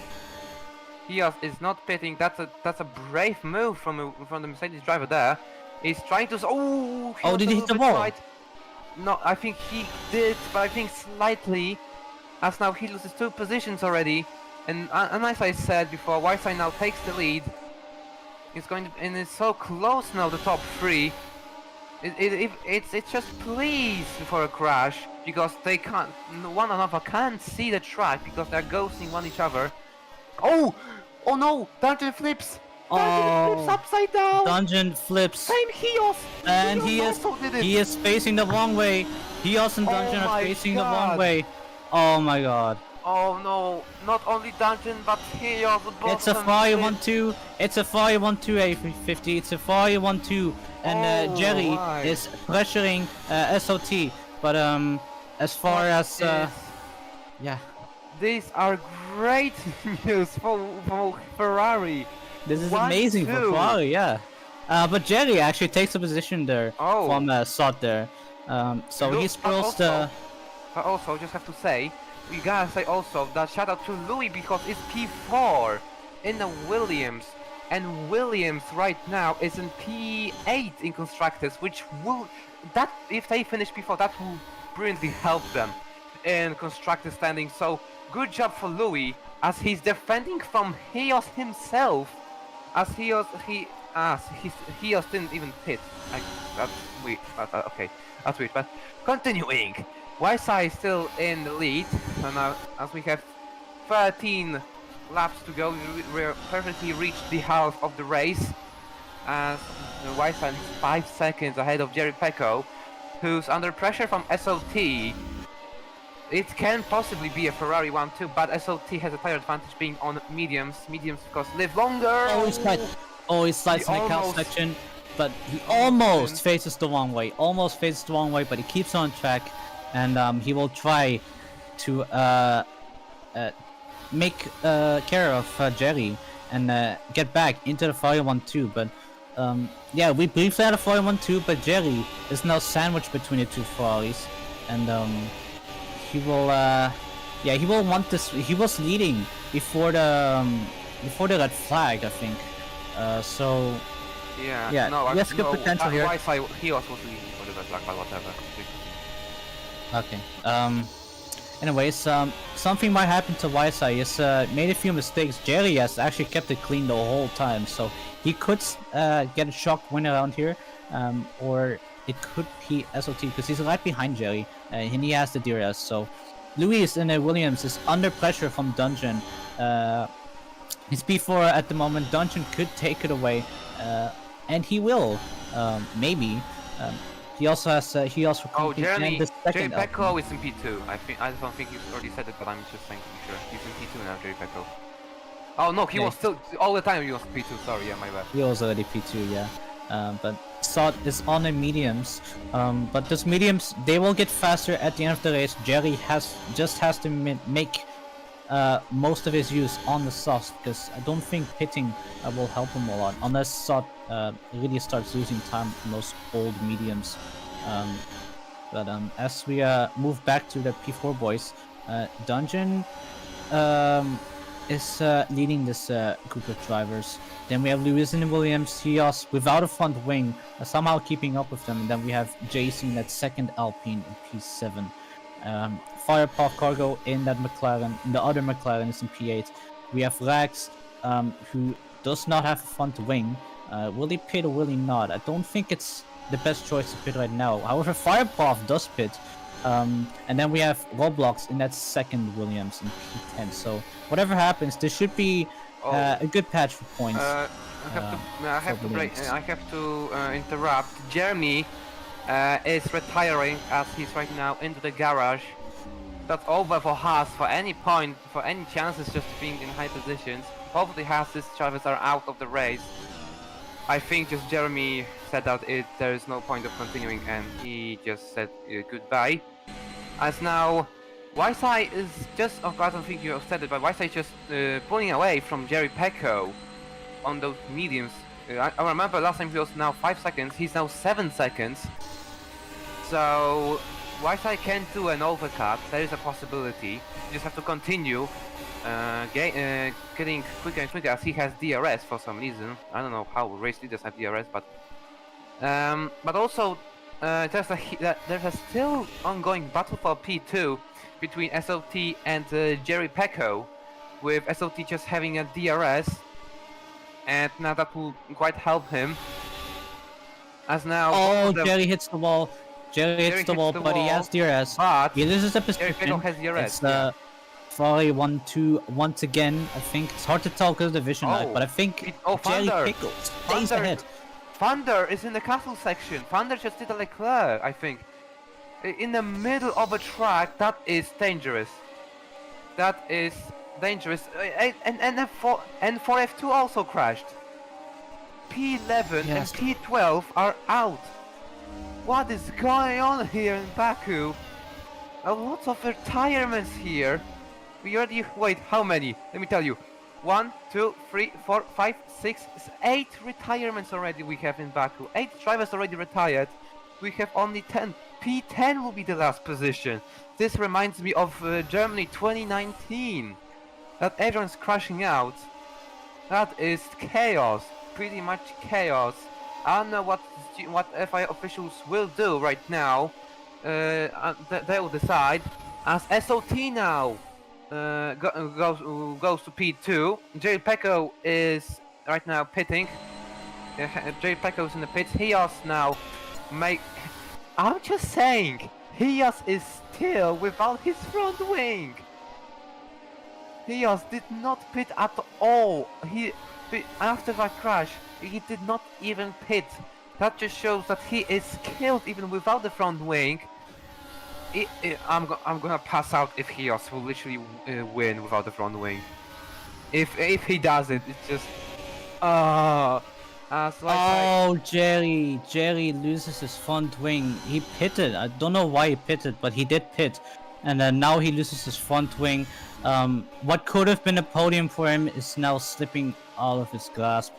Chaos is not pitting. That's a brave move from the Mercedes driver there. He's trying to. Oh, did he hit the wall? Right. No, I think he did, but I think slightly. As now he loses 2 positions already, and as I said before, Ysai now takes the lead. He's going to, and it's so close now, the top 3. It's just please for a crash, because they can't, one another can't see the track because they're ghosting each other. Oh no, Dungeon flips. Dungeon flips upside down. Dungeon flips. Same Chaos. And Chaos he is facing the wrong way. Chaos and Dungeon are facing the wrong way. Oh my god. Oh no, not only Dungeon but Chaos. It's a Fire 1-2. It's a Fire 1-2 A50. It's a Fire 1-2. And Jerry is pressuring SOT. But as far as yeah. These are great news for Ferrari. This is amazing for Ferrari, yeah. But Jerry actually takes a position there from Sot there. So he spoils the. But also, just have to say, we gotta say also that shout out to Louis because it's P4 in the Williams, and Williams right now is in P8 in constructors, which will if they finish P4, that will brilliantly help them in constructor standing. So good job for Louis as he's defending from Chaos himself. As Chaos didn't even hit. That's weird. Okay, that's weird. But continuing, Ysai is still in the lead. So now, as we have 13 laps to go, we perfectly reached the half of the race. As Ysai is 5 seconds ahead of Jerry Pecco, who's under pressure from SOT. it can possibly be a Ferrari 1-2, but SLT has a tire advantage being on mediums. Mediums, of course, live longer. Oh, he slides in the cow almost- section, but he almost faces the wrong way. Almost faces the wrong way, but he keeps on track, and he will try to make care of Jerry and get back into the Ferrari 1-2. But yeah, we briefly had a Ferrari 1-2, but Jerry is now sandwiched between the two Ferraris, and he will he will want this. He was leading before the red flag, I think. So Yeah, no, he has good potential here. He also was leading for the red flag, but whatever. Okay. Anyways, something might happen to YSI. He's made a few mistakes. Jerry has actually kept it clean the whole time, so he could get a shock win around here, or it could be SOT because he's right behind Jerry, and he has the DRS. So Luis and Williams is under pressure from Dungeon. His P4 at the moment. Dungeon could take it away, and he will, maybe. He also has. He also. Oh, Jeremy, the Jerry second Pecco is in P2. I don't think you already said it, but I'm just saying to be sure. He's in P2 now, Jerry Pecco. Oh no, he Okay. was still all the time. He was P2. Sorry, yeah, my bad. He was already P2, yeah. But Sot is on the mediums. But those mediums, they will get faster at the end of the race. Jerry just has to make most of his use on the softs, because I don't think pitting will help him a lot unless Sot really starts losing time on those old mediums. But as we move back to the P4 boys, Dungeon is leading this group of drivers. Then we have Lewis and Williams, Hios without a front wing, somehow keeping up with them. And then we have JC in that second Alpine in P7. Firepaw Cargo in that McLaren, and the other McLaren is in P8. We have Rax, who does not have a front wing. Will he pit or will he not? I don't think it's the best choice to pit right now. However, Firepaw does pit. And then we have Roblox in that second Williams in P10. So whatever happens, there should be a good patch for points. I have to interrupt. Jeremy is retiring as he's right now into the garage. That's over for Haas for any point, for any chances just being in high positions. Both of the Haas's drivers are out of the race. I think just Jeremy said that there is no point of continuing, and he just said goodbye. As now, YSI is just, oh God, I don't think you said it, but YSI is just pulling away from Jerry Pecco on those mediums. I remember last time he was now 5 seconds, he's now 7 seconds. So YSI can do an overcut, there is a possibility. You just have to continue getting quicker and quicker as he has DRS for some reason. I don't know how race leaders have DRS, but also there's a still ongoing battle for P2 between SLT and Jerry Pecco, with SLT just having a DRS, and now that will quite help him. As now, Jerry hits the wall. Jerry hits the wall, but he has DRS. But He loses the Jerry position. Pecco has DRS. It's Ferrari 1-2 once again. I think it's hard to tell because of the vision lag, but I think Jerry Thunder. Pecco stays ahead. Thunder is in the castle section. Thunder just did a Leclerc, I think. In the middle of a track, that is dangerous. That is dangerous. And 4F2 also crashed. P11 Yes. and P12 are out. What is going on here in Baku? A lot of retirements here. We already, wait, how many? Let me tell you. 1, 2, 3, 4, 5, 6, 8 retirements already we have in Baku. 8 drivers already retired. We have only 10. P10 will be the last position. This reminds me of Germany 2019. That everyone's crashing out. That is chaos. Pretty much chaos. I don't know what FI officials will do right now. They will decide. As SOT now goes to P2. Jerry Pecco is right now pitting. Jerry Pecco is in the pits. Hios now I'm just saying, Hios is still without his front wing. Hios did not pit at all. After that crash, he did not even pit. That just shows that he is killed even without the front wing. I'm gonna pass out if Hios will literally win without the front wing. If he does it, it's just Oh, Jerry loses his front wing. He pitted. I don't know why he pitted, but he did pit. And then now he loses his front wing. What could have been a podium for him is now slipping out of his grasp.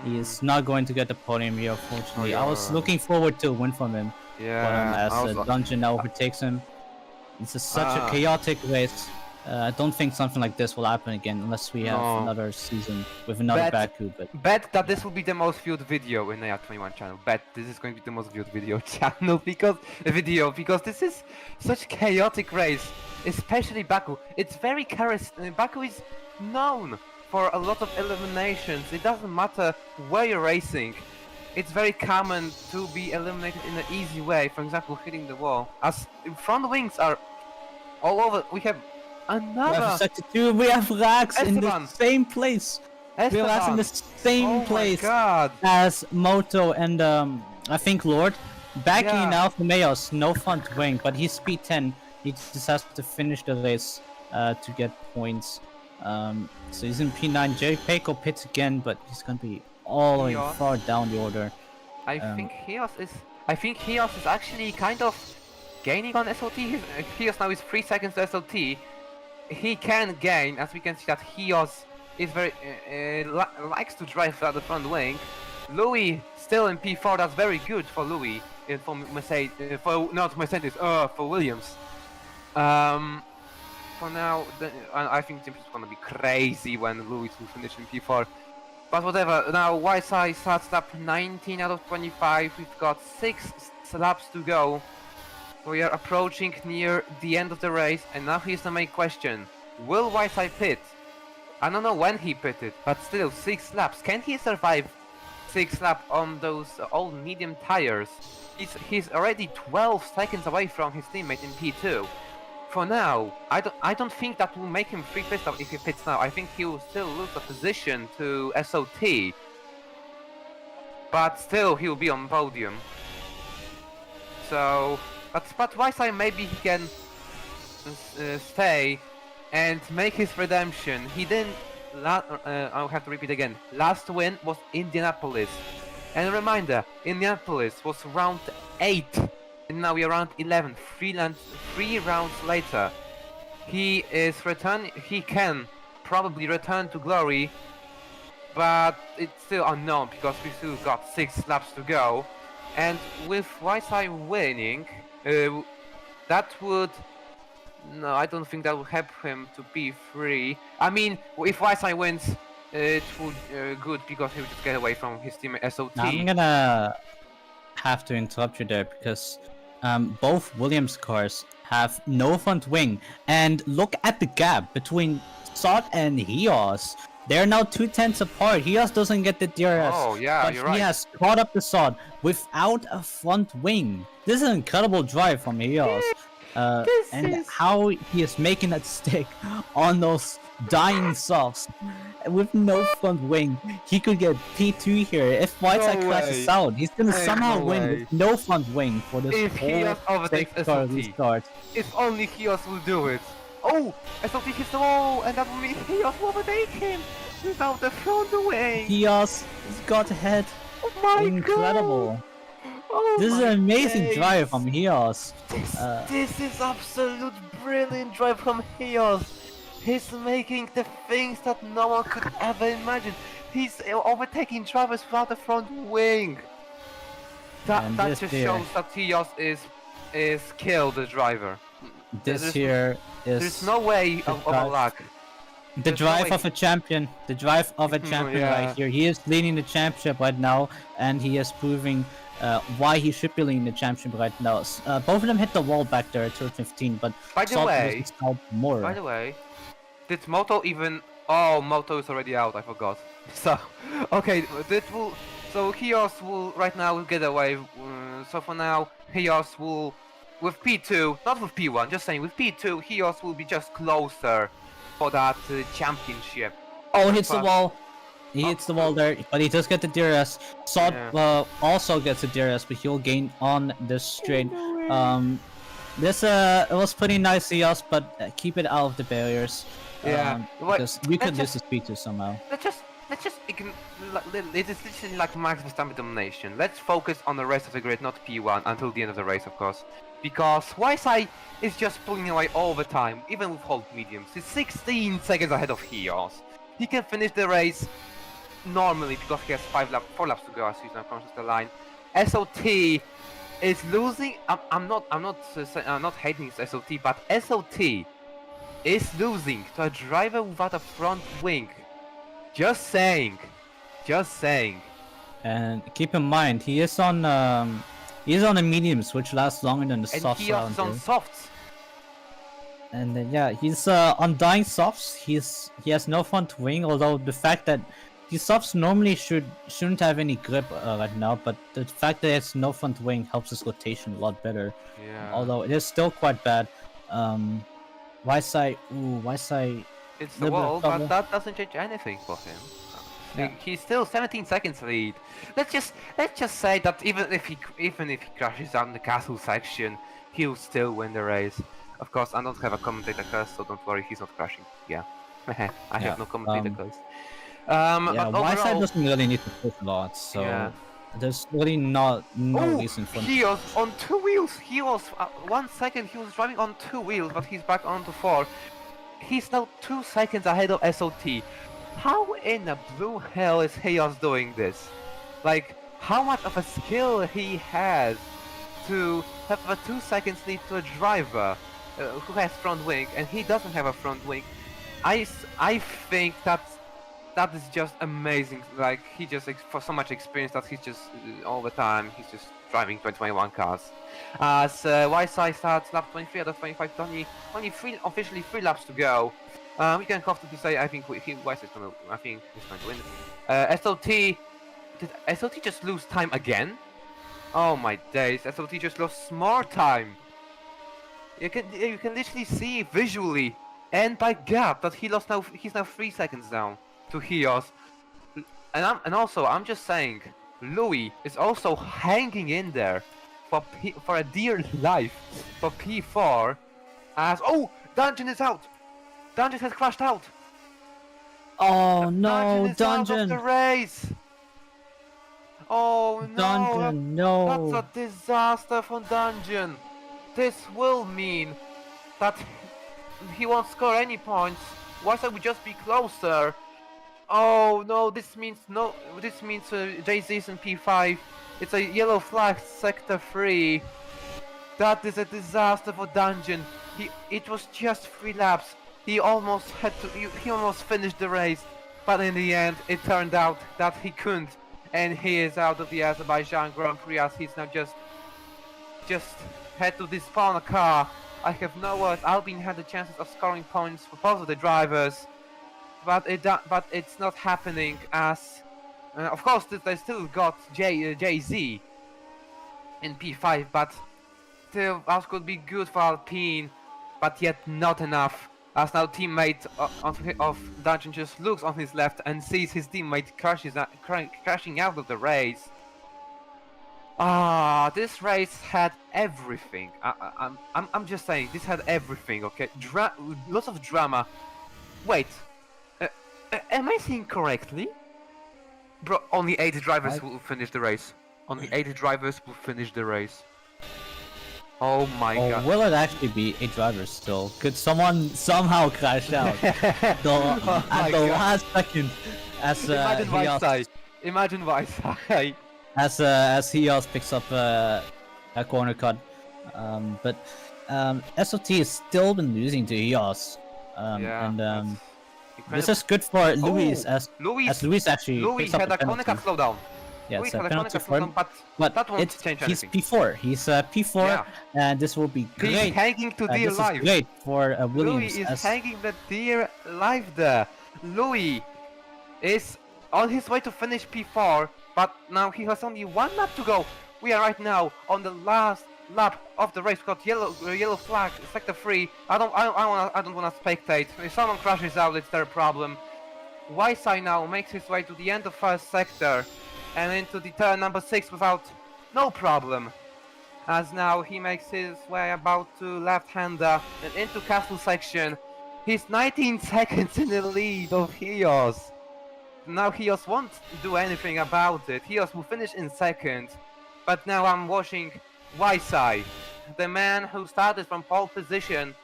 He is not going to get the podium here, unfortunately. I was looking forward to a win from him. yeah. But as Dungeon now overtakes him, it's such a chaotic race. I don't think something like this will happen again unless we have another season with another Baku. But Bet that this will be the most viewed video in the AR21 channel. Bet this is going to be the most viewed video channel because this is such a chaotic race, especially Baku. It's very Baku is known for a lot of eliminations. It doesn't matter where you're racing. It's very common to be eliminated in an easy way. For example, hitting the wall. As front wings are all over. We have another. We have Rax in the Esteban. same place. We are Rax in the same place Oh my god. as Moto and I think Lord. Backing Yeah. now for Mayos, no front wing, but he's speed 10. He just has to finish the race to get points. So he's in P9. Jerry Peiko pits again, but he's gonna be all the way Yeah. far down the order. I think Hios is actually kind of gaining on SLT. Hios now is 3 seconds to SLT. He can gain, as we can see that Hios is very likes to drive at the front wing. Louis still in P4. That's very good for Louis. For Mercedes, for Williams. For now, I think it's gonna be crazy when Louis will finish in P4. But whatever. Now YSI starts lap 19 out of 25. We've got 6 laps to go. We are approaching near the end of the race, and now here's the main question: will YSI pit? I don't know when he pitted, but still 6 laps. Can he survive 6 laps on those old medium tires? He's already 12 seconds away from his teammate in P2. For now, I don't think that will make him free pit stop if he pits now. I think he will still lose the position to SOT, but still he will be on podium. So, but YSI maybe he can stay and make his redemption. He didn't. I'll have to repeat again. Last win was Indianapolis, and a reminder: Indianapolis was round 8. And now we are round 11, 3 rounds later. He can probably return to glory, but it's still unknown because we still got 6 laps to go. And with YSI winning, that would... No, I don't think that would help him to be free. I mean, if YSI wins, it would good because he would just get away from his teammate SOT. Now, I'm gonna have to interrupt you there because both Williams cars have no front wing, and look at the gap between Sod and Hios. They're now 2/10 apart. Hios doesn't get the DRS. Oh yeah, but you're right. he has caught up the Sod without a front wing. This is an incredible drive from Hios. How he is making that stick on those dying softs with no front wing. He could get P2 here. If Whiteside crashes out, he's gonna somehow win with no front wing for this If Hios overtakes car SLT. restart. If only Hios will do it. Oh, SLT hits the wall, and that will mean Hios will overtake him without the front wing. Hios has got ahead. Oh my Incredible. god. Oh This is my an amazing days. drive from Hios. This is absolute brilliant drive from Hios. He's making the things that no one could ever imagine. He's overtaking drivers without a front wing. And That this just here- shows that Hios is killed the driver. This here is There's no way of a drive. luck. the there's no drive way- of a champion. The drive of a champion Yeah. right here. He is leading the championship right now, and he is proving why he should be leading the championship right now. Both of them hit the wall back there at turn 15, but By the Salt way- was out more. By the way, did Moto even... Oh, Moto is already out, I forgot. So, okay, that will... So Hios will right now get away. So for now, Hios will... With P2, not with P1, just saying, with P2, Hios will be just closer for that championship. Oh, hits the But- wall. He hits the wall there, but he does get the DRS. Sod Yeah. also gets the DRS, but he'll gain on the straight. This it was pretty nice EOS, but keep it out of the barriers. Yeah. What- Because we could let's lose the speed to somehow. let's just it is literally like Max Verstappen domination. Let's focus on the rest of the grid, not P1 until the end of the race, of course. Because YSI is just pulling away all the time, even with hold mediums. He's 16 seconds ahead of Hios. He can finish the race normally because he has 4 laps to go as he's now crosses the line. SOT is losing. I'm not hating SOT, but SOT is losing to a driver without a front wing. Just saying. And keep in mind, he is on the mediums, which lasts longer than the And softs. he is on softs. And then yeah, he's on dying softs. He has no front wing. Although the fact that these softs normally shouldn't have any grip right now, but the fact that it's no front wing helps his rotation a lot better. Yeah. Although it is still quite bad. YSI, It's the little bit wall, of but trouble. that doesn't change anything for him. Yeah. He's still 17 seconds lead. Let's just say that even if he crashes down the castle section, he'll still win the race. Of course, I don't have a commentator curse, so don't worry, he's not crashing. Yeah, I have no commentator curse. yeah, but YSI overall, doesn't really need to push a lot, so Yeah. there's really no reason for. he was on 2 wheels. He was 1 second. He was driving on 2 wheels, but he's back onto 4. He's now 2 seconds ahead of SOT. How in the blue hell is Chaos doing this? Like, how much of a skill he has to have a 2 seconds lead to a driver who has front wing, and he doesn't have a front wing. I think that is just amazing. Like, he just for so much experience that he's just all the time he's just driving 2021 cars. As YSI starts lap 23 out of 25, only officially 3 laps to go. We can comfortably say I think YSI is going to win. SOT, did SOT just lose time again? Oh my days! SOT just lost more time. You can literally see visually and by gap that he's now 3 seconds down to Hios. And also I'm just saying, Louis is also hanging in there for a dear life for P4 as Dungeon is out. Dungeon has crashed out. Oh no, Dungeon is out of Dungeon! the race. Oh no! Dungeon, no! That's a disaster for Dungeon. This will mean that he won't score any points. YSI would just be closer. Oh no! This means Jay-Z's in P5. It's a yellow flag, sector 3. That is a disaster for Dungeon. It was just 3 laps. He almost finished the race, but in the end, it turned out that he couldn't, and he is out of the Azerbaijan Grand Prix as he's now just had to despawn a car. I have no words. Albin had the chances of scoring points for both of the drivers, but it's not happening as, of course, they still got Jay-Z in P5, but still that could be good for Alpine, but yet not enough. As now teammate of Dungeon just looks on his left and sees his teammate crashing out of the race. This race had everything. I'm just saying, this had everything. Okay, lots of drama. Wait, am I seeing correctly? Bro, only 8 drivers will finish the race. Only 8 drivers will finish the race. Oh my god. Will it actually be 8 drivers still? Could someone somehow crash out? At the last second, as Imagine YSI. As Hios picks up a corner cut. But SOT has still been losing to Hios. This is good for Louis as Louis actually picks up had the a corner cut penalty. slowdown. Yeah, Louis it's a had a corner penalty cut for him, slowdown, but that won't change he's anything. P4. He's P4, Yeah. and this will be great. He's hanging to dear This life. is great for Williams. Louis is as- hanging the dear life there. Louis is on his way to finish P4, but now he has only 1 lap to go. We are right now on the last lap of the race. We got yellow flag, sector 3. I don't wanna spectate. If someone crashes out, it's their problem. YSI now makes his way to the end of first sector and into the turn number 6 without no problem. as now he makes his way about to left-hander and into castle section. He's 19 seconds in the lead of Hios. Now Hios won't do anything about it. Hios will finish in second. But now I'm watching Waisai, the man who started from pole position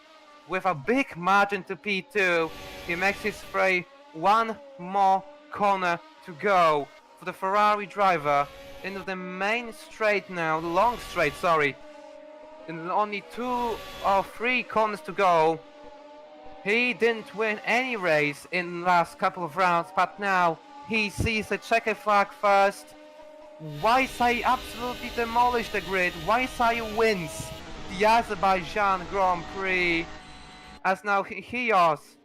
with a big margin to P2. He makes his way one more corner to go for the Ferrari driver into the main straight now, the long straight, sorry. And only 2 or 3 corners to go. He didn't win any race in the last couple of rounds, but now he sees the checker flag first. Waisai absolutely demolished the grid. Waisai wins the Azerbaijan Grand Prix. As now Hios,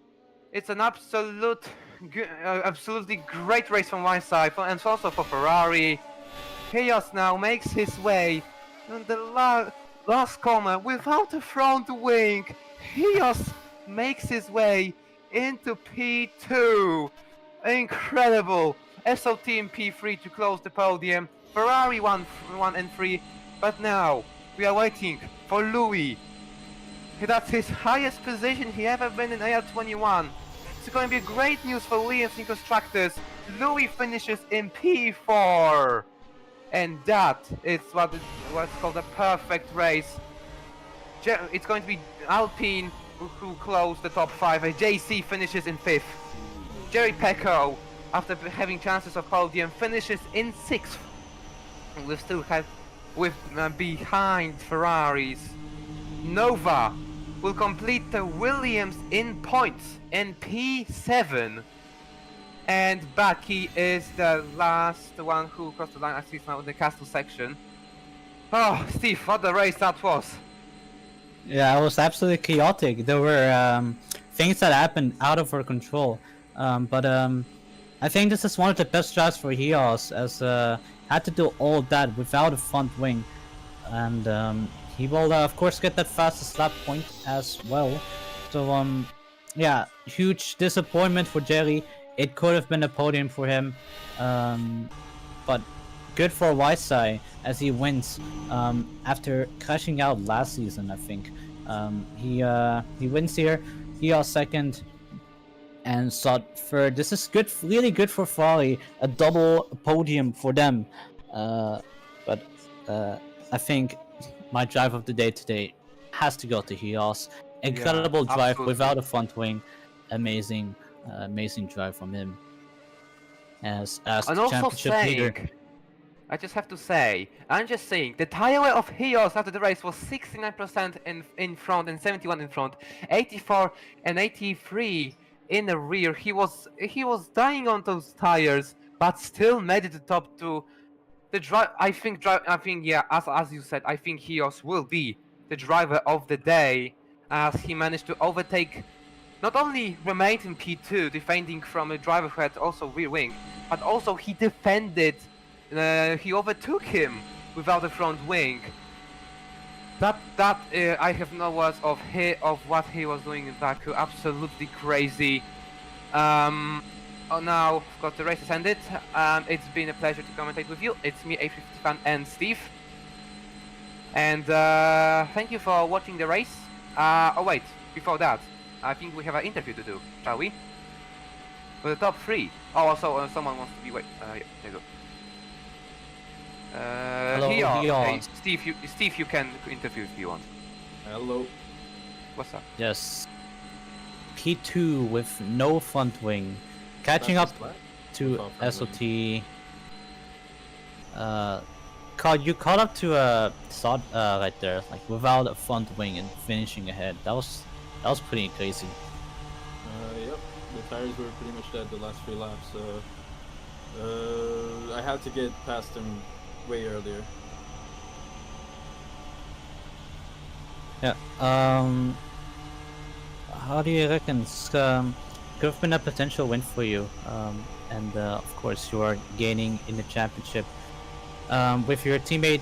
it's an absolutely great race from Waisai and also for Ferrari. Hios now makes his way in the last corner without a front wing. Hios makes his way into P2. Incredible. SOT in P3 to close the podium. Ferrari 1 and 3. But now we are waiting for Louis. That's his highest position he ever been in AR21. It's going to be great news for Williams and constructors. Louis finishes in P4. And that is what's called a perfect race. It's going to be Alpine who close the top 5. JC finishes in 5th. Jerry Pecco, after having chances of podium, finishes in 6th. We still have behind Ferraris. Nova will complete the Williams in points in P7. And Baki is the last one who crossed the line, as he's now in the castle section. Oh, Steve, what a race that was! Yeah, it was absolutely chaotic. There were things that happened out of our control. But I think this is one of the best drives for Hios, as had to do all that without a front wing. And he will of course get that fastest lap point as well. So yeah, huge disappointment for Jerry. It could have been a podium for him, but good for Waisai as he wins after crashing out last season. I think he wins here. Hios second and Sot third. This is good, really good for Ferrari. A double podium for them. But I think my drive of the day today has to go to Hios. Incredible drive absolutely. without a front wing. Amazing drive from him. As And the also championship leader. saying, I just have to say, I'm just saying, the tire wear of Hios after the race was 69% in front and 71 in front, 84 and 83 in the rear. He was dying on those tires, but still made it to top 2. The I think yeah, as you said, I think Hios will be the driver of the day, as he managed to overtake. Not only remained in P2, defending from a driver who had also rear wing, but also he defended. He overtook him without a front wing. That I have no words of what he was doing in Baku. Absolutely crazy. Now, of course, the race has ended. It's been a pleasure to commentate with you. It's me, A50 fan, and Steve. And thank you for watching the race. Oh wait, before that, I think we have an interview to do, shall we? For the top 3. Oh, also someone wants to be wait. Yeah, there you go. Hello, Hey, Steve, you can interview if you want. Hello. What's up? Yes. P2 with no front wing. Catching up to SOT. You caught up to a Sot right there, like without a front wing and finishing ahead. That was pretty crazy. Yep, the tires were pretty much dead the last 3 laps, so I had to get past him way earlier. Yeah. How do you reckon? It's, could have been a potential win for you, and of course you are gaining in the championship. With your teammate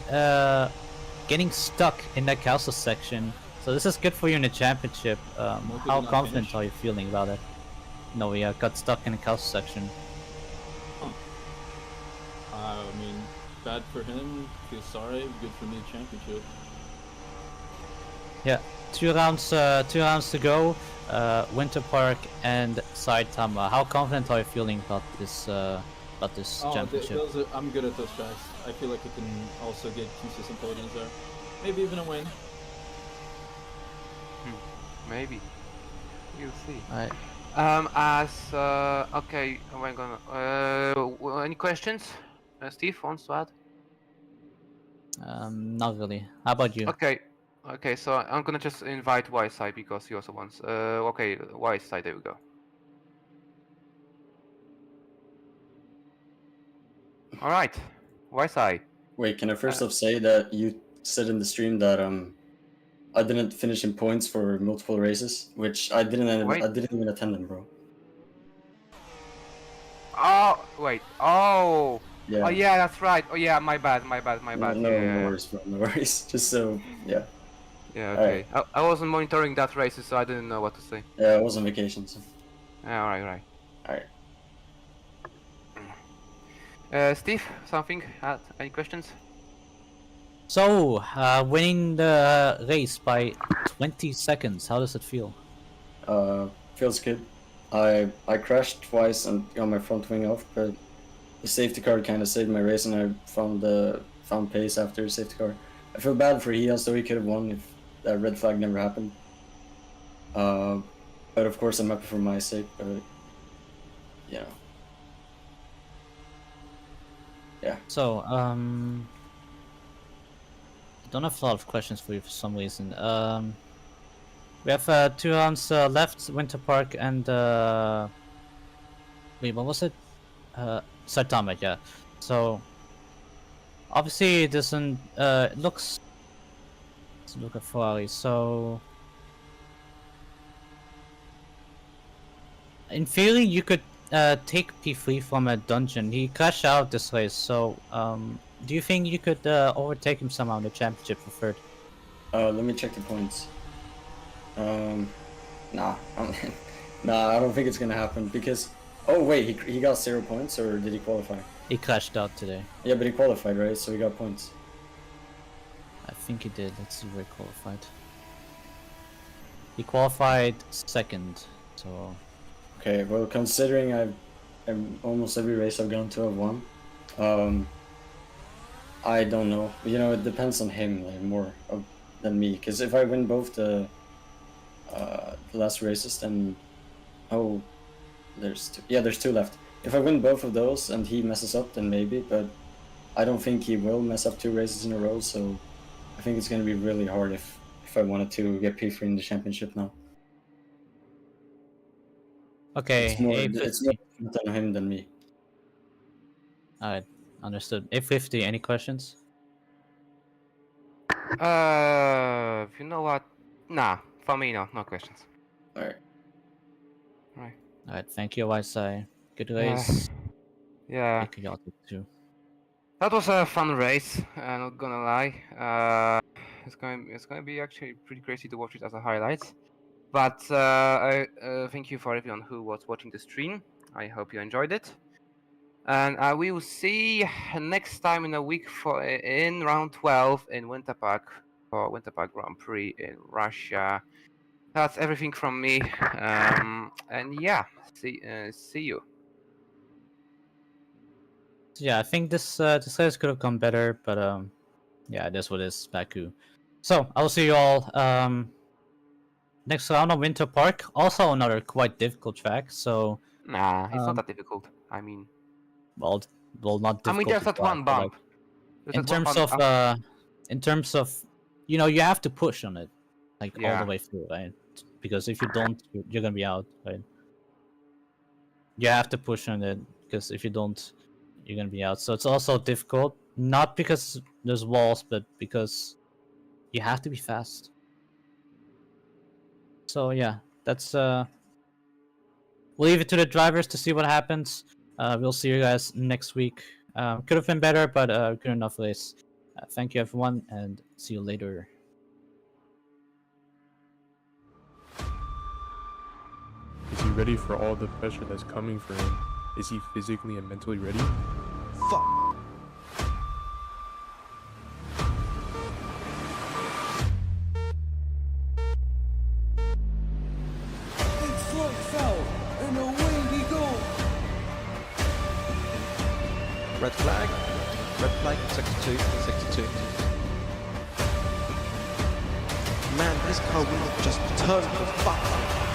getting stuck in that castle section. So this is good for you in the championship. How confident are you feeling about it? No, we got stuck in the castle section. I mean, bad for him. Feel sorry. Good for me, championship. Yeah, two rounds to go. Winter Park and Saitama. How confident are you feeling about this championship? I'm good at those tracks. I feel like we can also get consistent podiums there. Maybe even a win. Maybe. You'll see. Alright. Okay, we're gonna. Any questions? Steve wants to add? Not really. How about you? Okay. Okay, so I'm gonna just invite Y-Side because he also wants. Okay, Y-Side, there we go. All right, Y-Side. Wait, can I first off say that you said in the stream that I didn't finish in points for multiple races, which I didn't Wait. even attend them, bro. Oh wait. Oh. Yeah. Oh yeah, that's right. Oh yeah, my bad. No, Yeah, no yeah. worries, bro. No worries. Just so, yeah. Yeah, okay. I wasn't monitoring that races, so I didn't know what to say. Yeah, I was on vacation, so. Yeah, right. Alright. Steve, something? Any questions? So, winning the race by 20 seconds, how does it feel? Feels good. I crashed twice and got my front wing off, but the safety car kind of saved my race, and I found pace after the safety car. I feel bad for Hias, though he could have won if that red flag never happened. But of course I'm happy for my sake, but you know. Yeah. So, I don't have a lot of questions for you for some reason. We have 2 rounds left, Winter Park and wait, what was it? Saitama, yeah. So obviously it doesn't it looks, let's look at Ferrari. So in theory you could take P3 from a dungeon. He crashed out this race, so do you think you could overtake him somehow in the championship for third? Let me check the points. Nah, nah, I don't think it's gonna happen because. Oh wait, he got 0 points, or did he qualify? He crashed out today. Yeah, but he qualified, right? So he got points. I think he did. Let's see where he qualified. He qualified second, so. Okay, well, considering almost every race I've gone to, I've won. I don't know. You know, it depends on him like, more than me. Because if I win both the last races, then there's 2. Yeah, there's 2 left. If I win both of those and he messes up, then maybe. But I don't think he will mess up 2 races in a row. So I think it's gonna be really hard if I wanted to get P3 in the championship now. Okay, It's more A50. on him than me. Alright, understood. A50, any questions? You know what? Nah, for me, no questions. Alright. Alright, thank you, YSI. Good race. Yeah. Chaotic too. That was a fun race, not gonna lie. It's going to be actually pretty crazy to watch it as a highlight. But I thank you for everyone who was watching the stream. I hope you enjoyed it. And we will see next time in a week in round 12 in Winter Park for Winter Park Grand Prix in Russia. That's everything from me. And yeah, see you. Yeah, I think this race could have gone better, but yeah, that's what is Baku. So I'll see you all next round on Winter Park. Also another quite difficult track. So Nah, it's not that difficult. I mean, well, not difficult. I mean, there's to that drive, one but, bump. like, in terms of, you know, you have to push on it, like all the way through, right? Because if you don't, you're gonna be out, right? You have to push on it because if you don't, you're gonna be out. So it's also difficult, not because there's walls, but because you have to be fast. So yeah, that's we'll leave it to the drivers to see what happens. We'll see you guys next week. Could have been better, but good enough race. Thank you everyone, and see you later. Is he ready for all the pressure that's coming for him? Is he physically and mentally ready? Fuck. Red flag. Red flag. Sector 2. Sector 2. Man, this car will not just turn for fuck.